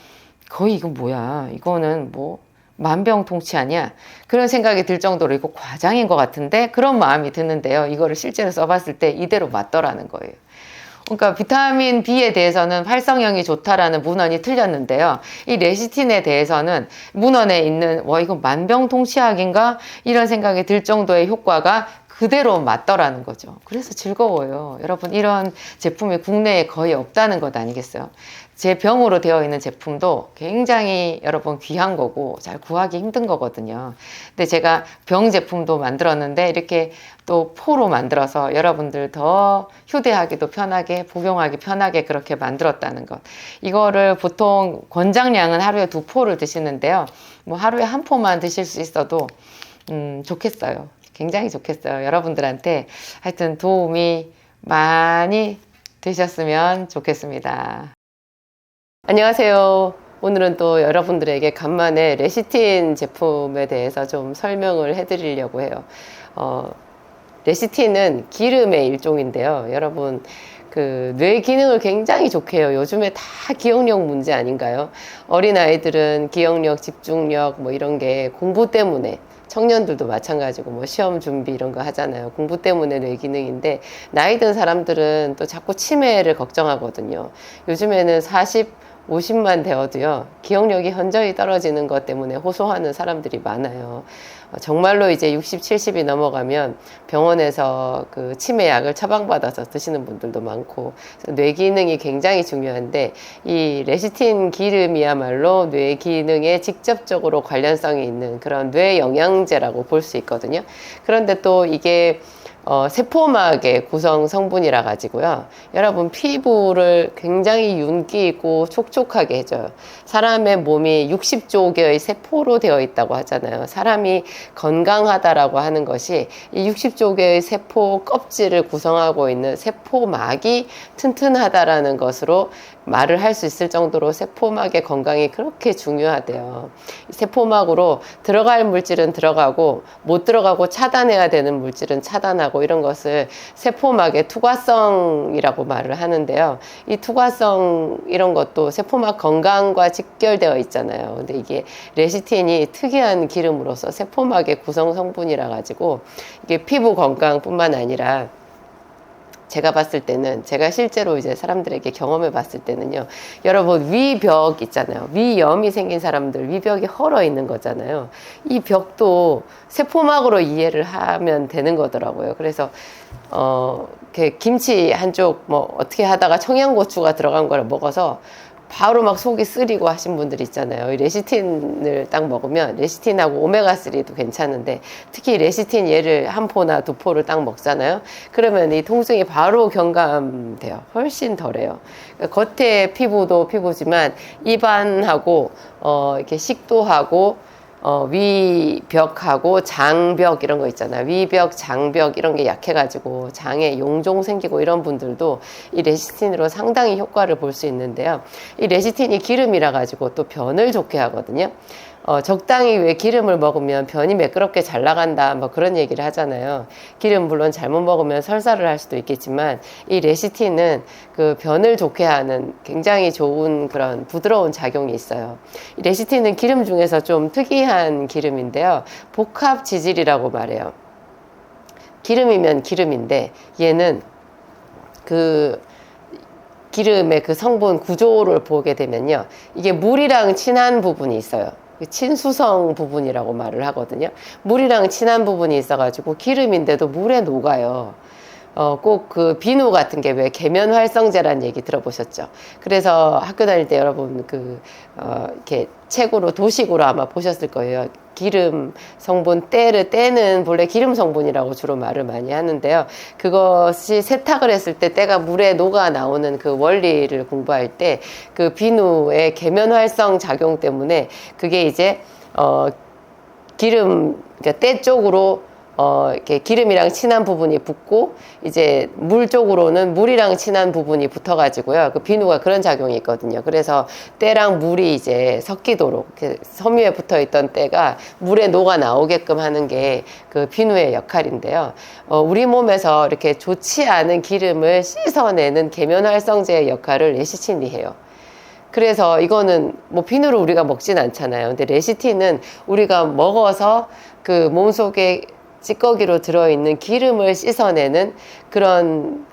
거의 이거 뭐야? 이거는 뭐 만병통치 아니야? 그런 생각이 들 정도로 이거 과장인 것 같은데 그런 마음이 드는데요. 이거를 실제로 써봤을 때 이대로 맞더라는 거예요. 그러니까 비타민 B에 대해서는 활성형이 좋다라는 문헌이 틀렸는데요. 이 레시틴에 대해서는 문헌에 있는 이거 만병통치약인가? 이런 생각이 들 정도의 효과가 그대로 맞더라는 거죠. 그래서 즐거워요. 여러분, 이런 제품이 국내에 거의 없다는 것 아니겠어요? 제 병으로 되어 있는 제품도 굉장히 여러분 귀한 거고 잘 구하기 힘든 거거든요. 근데 제가 병 제품도 만들었는데 이렇게 또 포로 만들어서 여러분들 더 휴대하기도 편하게 복용하기 편하게 그렇게 만들었다는 것. 이거를 보통 권장량은 하루에 2포를 드시는데요. 뭐 하루에 1포만 드실 수 있어도 좋겠어요. 굉장히 좋겠어요. 여러분들한테 하여튼 도움이 많이 되셨으면 좋겠습니다. 안녕하세요. 오늘은 또 여러분들에게 간만에 레시틴 제품에 대해서 좀 설명을 해드리려고 해요. 레시틴은 기름의 일종인데요. 여러분, 뇌 기능을 굉장히 좋게 해요. 요즘에 다 기억력 문제 아닌가요? 어린아이들은 기억력, 집중력 뭐 이런 게 공부 때문에 청년들도 마찬가지고 뭐 시험 준비 이런 거 하잖아요. 공부 때문에 뇌 기능인데 나이 든 사람들은 또 자꾸 치매를 걱정하거든요. 요즘에는 50만 되어도요, 기억력이 현저히 떨어지는 것 때문에 호소하는 사람들이 많아요. 정말로 이제 60, 70이 넘어가면 병원에서 그 치매약을 처방받아서 드시는 분들도 많고, 뇌 기능이 굉장히 중요한데, 이 레시틴 기름이야말로 뇌 기능에 직접적으로 관련성이 있는 그런 뇌 영양제라고 볼 수 있거든요. 그런데 또 이게 세포막의 구성 성분이라 가지고요. 여러분 피부를 굉장히 윤기 있고 촉촉하게 해줘요. 사람의 몸이 60조 개의 세포로 되어 있다고 하잖아요. 사람이 건강하다라고 하는 것이 이 60조 개의 세포 껍질을 구성하고 있는 세포막이 튼튼하다라는 것으로 말을 할 수 있을 정도로 세포막의 건강이 그렇게 중요하대요. 세포막으로 들어갈 물질은 들어가고 못 들어가고 차단해야 되는 물질은 차단하고 이런 것을 세포막의 투과성이라고 말을 하는데요. 이 투과성 이런 것도 세포막 건강과 직결되어 있잖아요. 근데 이게 레시틴이 특이한 기름으로서 세포막의 구성 성분이라 가지고 이게 피부 건강뿐만 아니라 제가 봤을 때는, 제가 실제로 이제 사람들에게 경험해 봤을 때는요, 여러분 위벽 있잖아요. 위염이 생긴 사람들, 위벽이 헐어 있는 거잖아요. 이 벽도 세포막으로 이해를 하면 되는 거더라고요. 그래서 이렇게 김치 한쪽 뭐 어떻게 하다가 청양고추가 들어간 걸 먹어서 바로 막 속이 쓰리고 하신 분들 있잖아요. 이 레시틴을 딱 먹으면, 레시틴하고 오메가3도 괜찮은데 특히 레시틴 얘를 1포나 2포를 딱 먹잖아요. 그러면 이 통증이 바로 경감돼요. 훨씬 덜해요. 그러니까 겉에 피부도 피부지만 입안하고 이렇게 식도하고 위벽하고 장벽 이런 거 있잖아요. 위벽, 장벽 이런 게 약해가지고 장에 용종 생기고 이런 분들도 이 레시틴으로 상당히 효과를 볼 수 있는데요. 이 레시틴이 기름이라 가지고 또 변을 좋게 하거든요. 적당히 왜 기름을 먹으면 변이 매끄럽게 잘 나간다 뭐 그런 얘기를 하잖아요. 기름 물론 잘못 먹으면 설사를 할 수도 있겠지만 이 레시틴은 그 변을 좋게 하는 굉장히 좋은 그런 부드러운 작용이 있어요. 이 레시틴은 기름 중에서 좀 특이한 기름인데요. 복합 지질이라고 말해요. 기름이면 기름인데 얘는 기름의 그 성분 구조를 보게 되면요. 이게 물이랑 친한 부분이 있어요. 친수성 부분이라고 말을 하거든요. 물이랑 친한 부분이 있어가지고 기름인데도 물에 녹아요. 꼭 그 비누 같은 게 왜 계면활성제라는 얘기 들어보셨죠? 그래서 학교 다닐 때 여러분 이렇게 책으로 도식으로 아마 보셨을 거예요. 기름 성분 때는 본래 기름 성분이라고 주로 말을 많이 하는데요. 그것이 세탁을 했을 때 때가 물에 녹아 나오는 그 원리를 공부할 때 그 비누의 계면활성 작용 때문에 그게 이제 기름, 그러니까 때 쪽으로 이렇게 기름이랑 친한 부분이 붙고, 이제 물 쪽으로는 물이랑 친한 부분이 붙어가지고요. 그 비누가 그런 작용이 있거든요. 그래서 때랑 물이 이제 섞이도록, 섬유에 붙어 있던 때가 물에 녹아 나오게끔 하는 게 그 비누의 역할인데요. 우리 몸에서 이렇게 좋지 않은 기름을 씻어내는 계면활성제의 역할을 레시틴이 해요. 그래서 이거는 뭐 비누를 우리가 먹진 않잖아요. 근데 레시틴은 우리가 먹어서 그 몸속에 찌꺼기로 들어있는 기름을 씻어내는 그런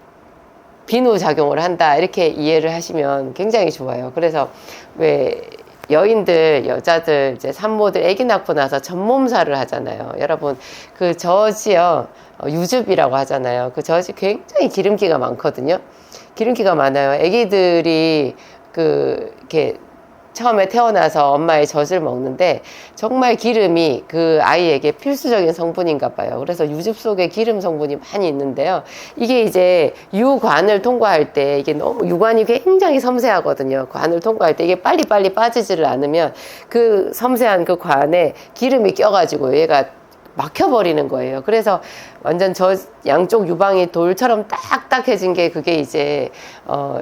비누 작용을 한다, 이렇게 이해를 하시면 굉장히 좋아요. 그래서 왜 여인들, 여자들, 이제 산모들 아기 낳고 나서 전몸살을 하잖아요. 여러분 그 젖이요, 유즙이라고 하잖아요. 그 젖이 굉장히 기름기가 많거든요. 기름기가 많아요. 아기들이 이렇게 처음에 태어나서 엄마의 젖을 먹는데 정말 기름이 그 아이에게 필수적인 성분인가 봐요. 그래서 유즙 속에 기름 성분이 많이 있는데요. 이게 이제 유관을 통과할 때, 이게 너무 유관이 굉장히 섬세하거든요. 관을 통과할 때 이게 빨리빨리 빠지지를 않으면 그 섬세한 그 관에 기름이 껴가지고 얘가 막혀버리는 거예요. 그래서 완전 양쪽 유방이 돌처럼 딱딱해진 게 그게 이제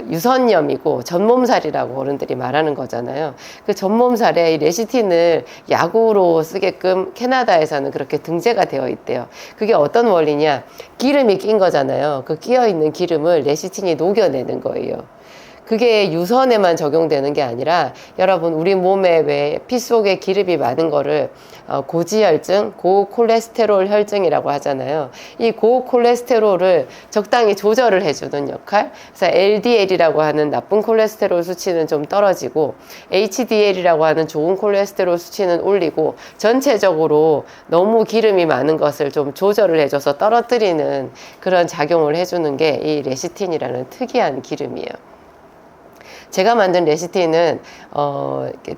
유선염이고 전몸살이라고 어른들이 말하는 거잖아요. 그 전몸살에 이 레시틴을 약으로 쓰게끔 캐나다에서는 그렇게 등재가 되어 있대요. 그게 어떤 원리냐? 기름이 낀 거잖아요. 그 끼어 있는 기름을 레시틴이 녹여내는 거예요. 그게 유선에만 적용되는 게 아니라, 여러분 우리 몸에 왜 피 속에 기름이 많은 거를 고지혈증, 고콜레스테롤 혈증이라고 하잖아요. 이 고콜레스테롤을 적당히 조절을 해주는 역할. 그래서 LDL이라고 하는 나쁜 콜레스테롤 수치는 좀 떨어지고, HDL이라고 하는 좋은 콜레스테롤 수치는 올리고, 전체적으로 너무 기름이 많은 것을 좀 조절을 해줘서 떨어뜨리는 그런 작용을 해주는 게 이 레시틴이라는 특이한 기름이에요. 제가 만든 레시틴은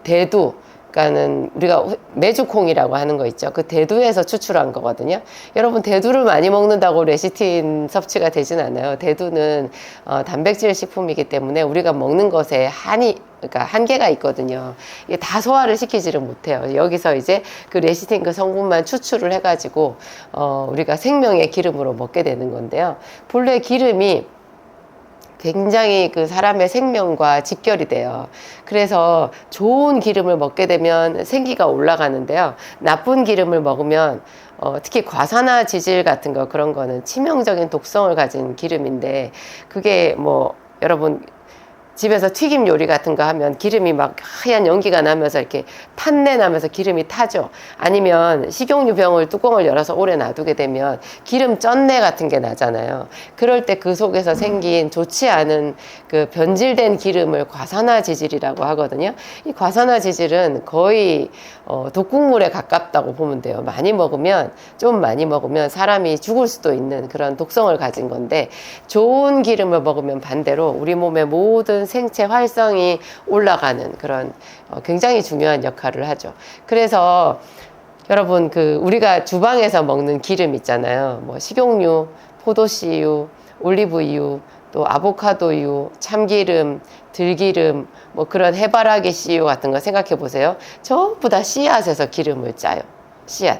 대두, 그러니까는 우리가 메주콩이라고 하는 거 있죠. 그 대두에서 추출한 거거든요. 여러분 대두를 많이 먹는다고 레시틴 섭취가 되진 않아요. 대두는 단백질 식품이기 때문에 우리가 먹는 것에 그러니까 한계가 있거든요. 이게 다 소화를 시키지를 못해요. 여기서 이제 그 레시틴 그 성분만 추출을 해가지고 우리가 생명의 기름으로 먹게 되는 건데요. 본래 기름이 굉장히 그 사람의 생명과 직결이 돼요. 그래서 좋은 기름을 먹게 되면 생기가 올라가는데요. 나쁜 기름을 먹으면 특히 과산화 지질 같은 거, 그런 거는 치명적인 독성을 가진 기름인데, 그게 뭐 여러분 집에서 튀김 요리 같은 거 하면 기름이 막 하얀 연기가 나면서 이렇게 탄내 나면서 기름이 타죠. 아니면 식용유병을 뚜껑을 열어서 오래 놔두게 되면 기름 쩐내 같은 게 나잖아요. 그럴 때 그 속에서 생긴 좋지 않은 그 변질된 기름을 과산화 지질이라고 하거든요. 이 과산화 지질은 거의 독극물에 가깝다고 보면 돼요. 좀 많이 먹으면 사람이 죽을 수도 있는 그런 독성을 가진 건데, 좋은 기름을 먹으면 반대로 우리 몸의 모든 생체 활성이 올라가는 그런 굉장히 중요한 역할을 하죠. 그래서 여러분 우리가 주방에서 먹는 기름 있잖아요. 뭐 식용유, 포도씨유, 올리브유, 또 아보카도유, 참기름, 들기름, 뭐 그런 해바라기 씨유 같은 거 생각해 보세요. 전부 다 씨앗에서 기름을 짜요. 씨앗.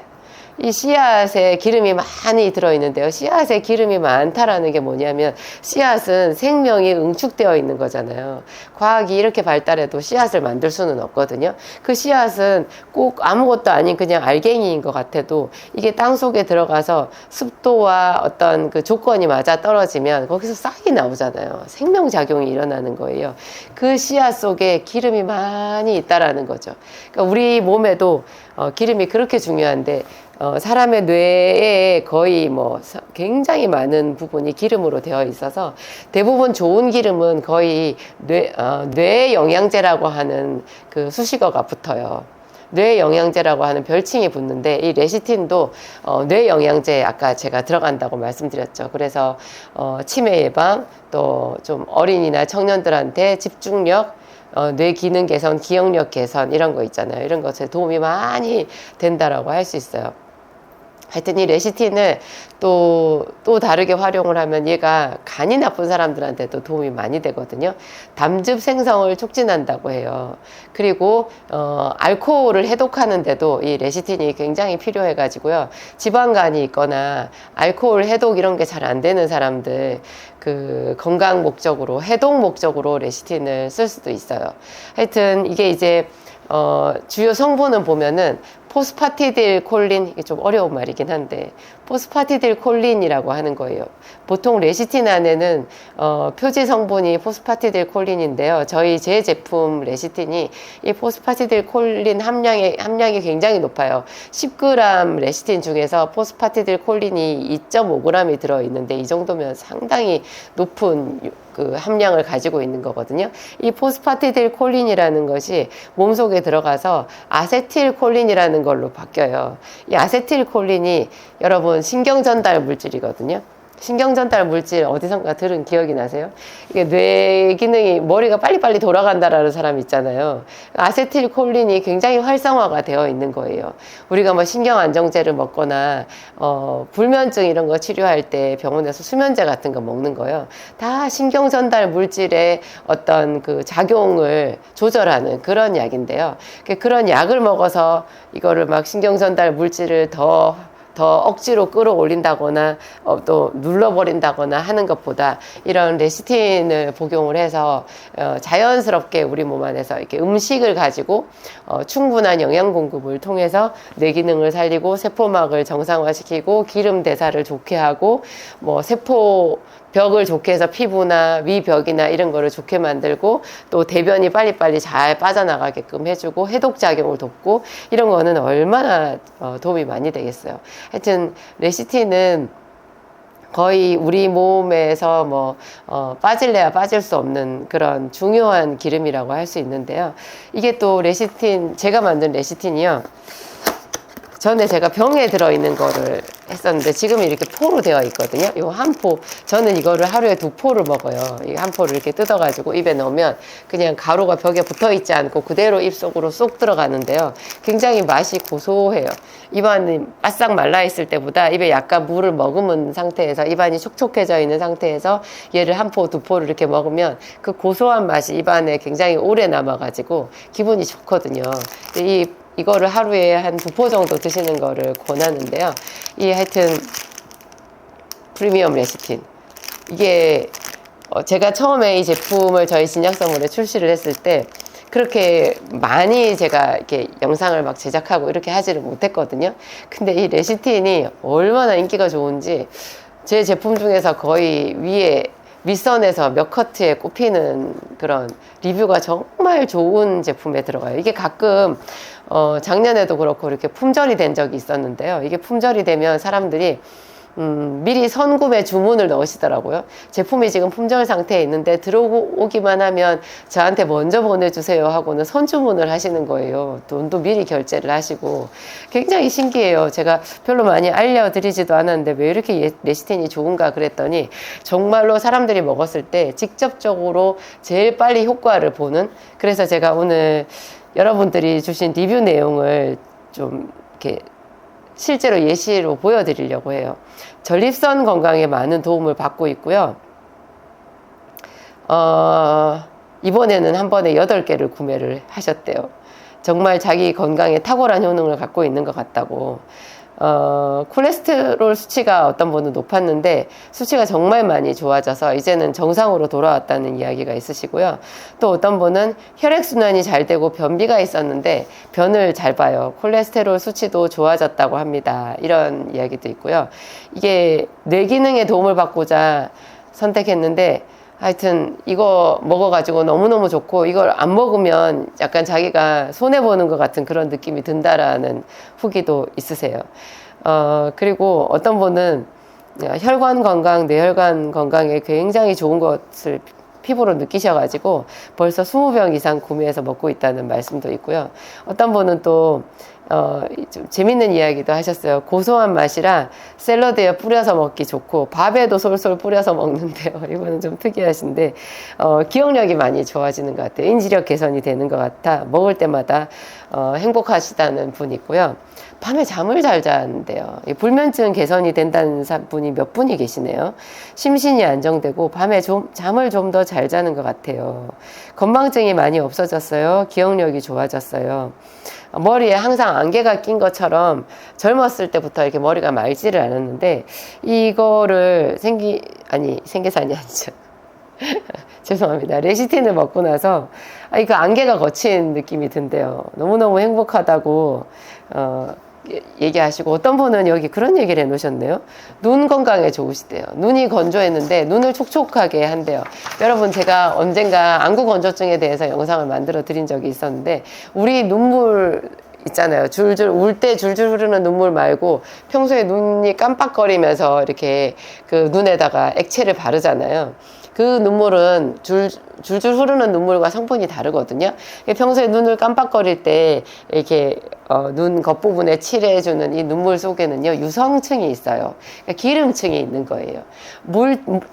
이 씨앗에 기름이 많이 들어있는데요. 씨앗에 기름이 많다라는 게 뭐냐면, 씨앗은 생명이 응축되어 있는 거잖아요. 과학이 이렇게 발달해도 씨앗을 만들 수는 없거든요. 그 씨앗은 꼭 아무것도 아닌 그냥 알갱이인 것 같아도 이게 땅 속에 들어가서 습도와 어떤 그 조건이 맞아 떨어지면 거기서 싹이 나오잖아요. 생명작용이 일어나는 거예요. 그 씨앗 속에 기름이 많이 있다라는 거죠. 그러니까 우리 몸에도 기름이 그렇게 중요한데, 사람의 뇌에 거의 뭐 굉장히 많은 부분이 기름으로 되어 있어서 대부분 좋은 기름은 거의 뇌 영양제라고 하는 그 수식어가 붙어요. 뇌 영양제라고 하는 별칭이 붙는데 이 레시틴도 뇌 영양제 아까 제가 들어간다고 말씀드렸죠. 그래서 치매 예방 또 좀 어린이나 청년들한테 집중력 뇌 기능 개선, 기억력 개선 이런 거 있잖아요. 이런 것에 도움이 많이 된다라고 할 수 있어요. 하여튼 이 레시틴을 또 다르게 활용을 하면 얘가 간이 나쁜 사람들한테도 도움이 많이 되거든요. 담즙 생성을 촉진한다고 해요. 그리고 알코올을 해독하는데도 이 레시틴이 굉장히 필요해 가지고요. 지방간이 있거나 알코올 해독 이런 게 잘 안 되는 사람들 그 건강 목적으로 해독 목적으로 레시틴을 쓸 수도 있어요. 하여튼 이게 이제 주요 성분은 보면은 포스파티딜 콜린, 이게 좀 어려운 말이긴 한데 포스파티딜 콜린이라고 하는 거예요. 보통 레시틴 안에는 표지 성분이 포스파티딜 콜린인데요. 제 제품 레시틴이 이 포스파티딜 콜린 함량이 굉장히 높아요. 10g 레시틴 중에서 포스파티딜 콜린이 2.5g이 들어있는데 이 정도면 상당히 높은 그 함량을 가지고 있는 거거든요. 이 포스파티딜 콜린이라는 것이 몸속에 들어가서 아세틸 콜린이라는 걸로 바뀌어요. 이 아세틸 콜린이 여러분 신경 전달 물질이거든요. 신경 전달 물질 어디선가 들은 기억이 나세요? 이게 뇌 기능이 머리가 빨리빨리 돌아간다라는 사람 있잖아요. 아세틸콜린이 굉장히 활성화가 되어 있는 거예요. 우리가 뭐 신경 안정제를 먹거나 불면증 이런 거 치료할 때 병원에서 수면제 같은 거 먹는 거요. 다 신경 전달 물질의 어떤 그 작용을 조절하는 그런 약인데요. 그런 약을 먹어서 이거를 막 신경 전달 물질을 더 억지로 끌어올린다거나 또 눌러버린다거나 하는 것보다 이런 레시틴을 복용을 해서 자연스럽게 우리 몸 안에서 이렇게 음식을 가지고 충분한 영양 공급을 통해서 뇌 기능을 살리고 세포막을 정상화시키고 기름 대사를 좋게 하고 뭐 세포 벽을 좋게 해서 피부나 위벽이나 이런 거를 좋게 만들고 또 대변이 빨리빨리 잘 빠져나가게끔 해주고 해독작용을 돕고 이런 거는 얼마나 도움이 많이 되겠어요. 하여튼 레시틴은 거의 우리 몸에서 뭐 빠질래야 빠질 수 없는 그런 중요한 기름이라고 할 수 있는데요. 이게 또 레시틴, 제가 만든 레시틴이요. 전에 제가 병에 들어있는 거를 했었는데 지금 이렇게 포로 되어 있거든요. 요 한 포, 저는 이거를 하루에 2포를 먹어요. 이 한 포를 이렇게 뜯어가지고 입에 넣으면 그냥 가루가 벽에 붙어 있지 않고 그대로 입 속으로 쏙 들어가는데요. 굉장히 맛이 고소해요. 입안이 바싹 말라 있을 때보다 입에 약간 물을 머금은 상태에서 입안이 촉촉해져 있는 상태에서 얘를 한 포, 2포를 이렇게 먹으면 그 고소한 맛이 입안에 굉장히 오래 남아가지고 기분이 좋거든요. 이거를 하루에 한 2포 정도 드시는 거를 권하는데요. 하여튼 프리미엄 레시틴. 이게 제가 처음에 이 제품을 저희 진약 선물에 출시를 했을 때 그렇게 많이 제가 이렇게 영상을 막 제작하고 이렇게 하지를 못했거든요. 근데 이 레시틴이 얼마나 인기가 좋은지 제 제품 중에서 거의 윗선에서 몇 커트에 꼽히는 그런 리뷰가 정말 좋은 제품에 들어가요. 이게 가끔 작년에도 그렇고 이렇게 품절이 된 적이 있었는데요. 이게 품절이 되면 사람들이 미리 선구매 주문을 넣으시더라고요. 제품이 지금 품절 상태에 있는데 들어오기만 하면 저한테 먼저 보내주세요 하고는 선주문을 하시는 거예요. 돈도 미리 결제를 하시고 굉장히 신기해요. 제가 별로 많이 알려드리지도 않았는데 왜 이렇게 레시틴이 좋은가 그랬더니 정말로 사람들이 먹었을 때 직접적으로 제일 빨리 효과를 보는, 그래서 제가 오늘 여러분들이 주신 리뷰 내용을 좀 이렇게 실제로 예시로 보여드리려고 해요. 전립선 건강에 많은 도움을 받고 있고요. 이번에는 한 번에 8개를 구매를 하셨대요. 정말 자기 건강에 탁월한 효능을 갖고 있는 것 같다고. 콜레스테롤 수치가 어떤 분은 높았는데 수치가 정말 많이 좋아져서 이제는 정상으로 돌아왔다는 이야기가 있으시고요. 또 어떤 분은 혈액순환이 잘 되고 변비가 있었는데 변을 잘 봐요. 콜레스테롤 수치도 좋아졌다고 합니다. 이런 이야기도 있고요. 이게 뇌 기능에 도움을 받고자 선택했는데 하여튼 이거 먹어가지고 너무너무 좋고 이걸 안 먹으면 약간 자기가 손해보는 것 같은 그런 느낌이 든다라는 후기도 있으세요. 그리고 어떤 분은 혈관 건강, 뇌혈관 건강에 굉장히 좋은 것을 피부로 느끼셔가지고 벌써 20병 이상 구매해서 먹고 있다는 말씀도 있고요. 어떤 분은 또 좀 재밌는 이야기도 하셨어요. 고소한 맛이라 샐러드에 뿌려서 먹기 좋고 밥에도 솔솔 뿌려서 먹는데요. 이거는 좀 특이하신데 기억력이 많이 좋아지는 것 같아요. 인지력 개선이 되는 것 같아 먹을 때마다 행복하시다는 분 있고요. 밤에 잠을 잘 자는데요. 불면증 개선이 된다는 분이 몇 분이 계시네요. 심신이 안정되고 밤에 잠을 좀 더 잘 자는 것 같아요. 건망증이 많이 없어졌어요. 기억력이 좋아졌어요. 머리에 항상 안개가 낀 것처럼 젊었을 때부터 이렇게 머리가 맑지를 않았는데 이거를 생계산이 아니죠. 죄송합니다. 레시틴을 먹고 나서 그 안개가 거친 느낌이 든대요. 너무너무 행복하다고 얘기하시고 어떤 분은 여기 그런 얘기를 해놓으셨네요. 눈 건강에 좋으시대요. 눈이 건조했는데 눈을 촉촉하게 한대요. 여러분 제가 언젠가 안구 건조증에 대해서 영상을 만들어 드린 적이 있었는데 우리 눈물 있잖아요. 줄줄 울 때 줄줄 흐르는 눈물 말고 평소에 눈이 깜빡거리면서 이렇게 그 눈에다가 액체를 바르잖아요. 그 눈물은 줄줄 흐르는 눈물과 성분이 다르거든요. 평소에 눈을 깜빡거릴 때 이렇게 눈 겉부분에 칠해주는 이 눈물 속에는요 유성층이 있어요. 그러니까 기름층이 있는 거예요.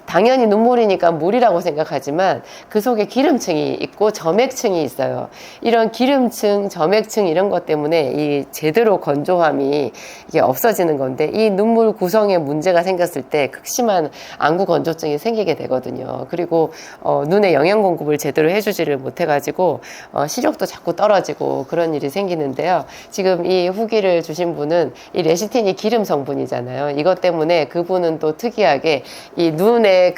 당연히 눈물이니까 물이라고 생각하지만 그 속에 기름층이 있고 점액층이 있어요. 이런 기름층, 점액층 이런 것 때문에 이 제대로 건조함이 이게 없어지는 건데 이 눈물 구성에 문제가 생겼을 때 극심한 안구 건조증이 생기게 되거든요. 그리고 눈에 영양 공급을 제대로 해주지를 못해가지고 시력도 자꾸 떨어지고 그런 일이 생기는데요. 지금 이 후기를 주신 분은 이 레시틴이 기름 성분이잖아요. 이것 때문에 그분은 또 특이하게 이 눈의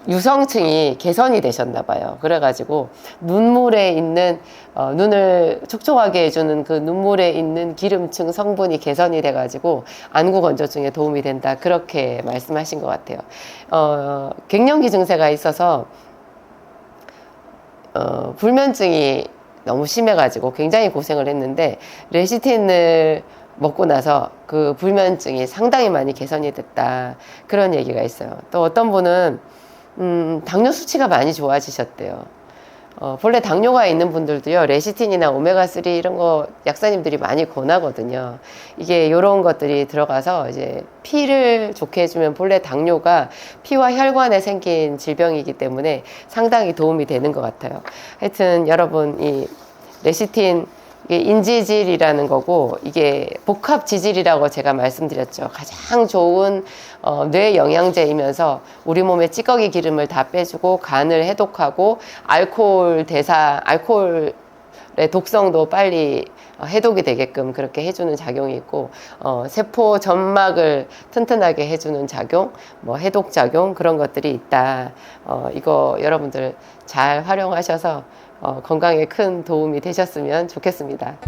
유성층이 개선이 되셨나 봐요. 그래가지고 눈물에 있는 눈을 촉촉하게 해주는 그 눈물에 있는 기름층 성분이 개선이 돼가지고 안구 건조증에 도움이 된다. 그렇게 말씀하신 것 같아요. 갱년기 증세가 있어서 불면증이 너무 심해가지고 굉장히 고생을 했는데 레시틴을 먹고 나서 그 불면증이 상당히 많이 개선이 됐다. 그런 얘기가 있어요. 또 어떤 분은 당뇨 수치가 많이 좋아지셨대요. 본래 당뇨가 있는 분들도요, 레시틴이나 오메가3 이런 거 약사님들이 많이 권하거든요. 이게 이런 것들이 들어가서 이제 피를 좋게 해주면 본래 당뇨가 피와 혈관에 생긴 질병이기 때문에 상당히 도움이 되는 것 같아요. 하여튼 여러분, 이 레시틴, 이게 인지질이라는 거고 이게 복합지질이라고 제가 말씀드렸죠. 가장 좋은 뇌 영양제이면서 우리 몸의 찌꺼기 기름을 다 빼주고 간을 해독하고 알코올의 독성도 빨리 해독이 되게끔 그렇게 해주는 작용이 있고 세포 점막을 튼튼하게 해주는 작용, 뭐 해독 작용 그런 것들이 있다. 이거 여러분들 잘 활용하셔서 건강에 큰 도움이 되셨으면 좋겠습니다.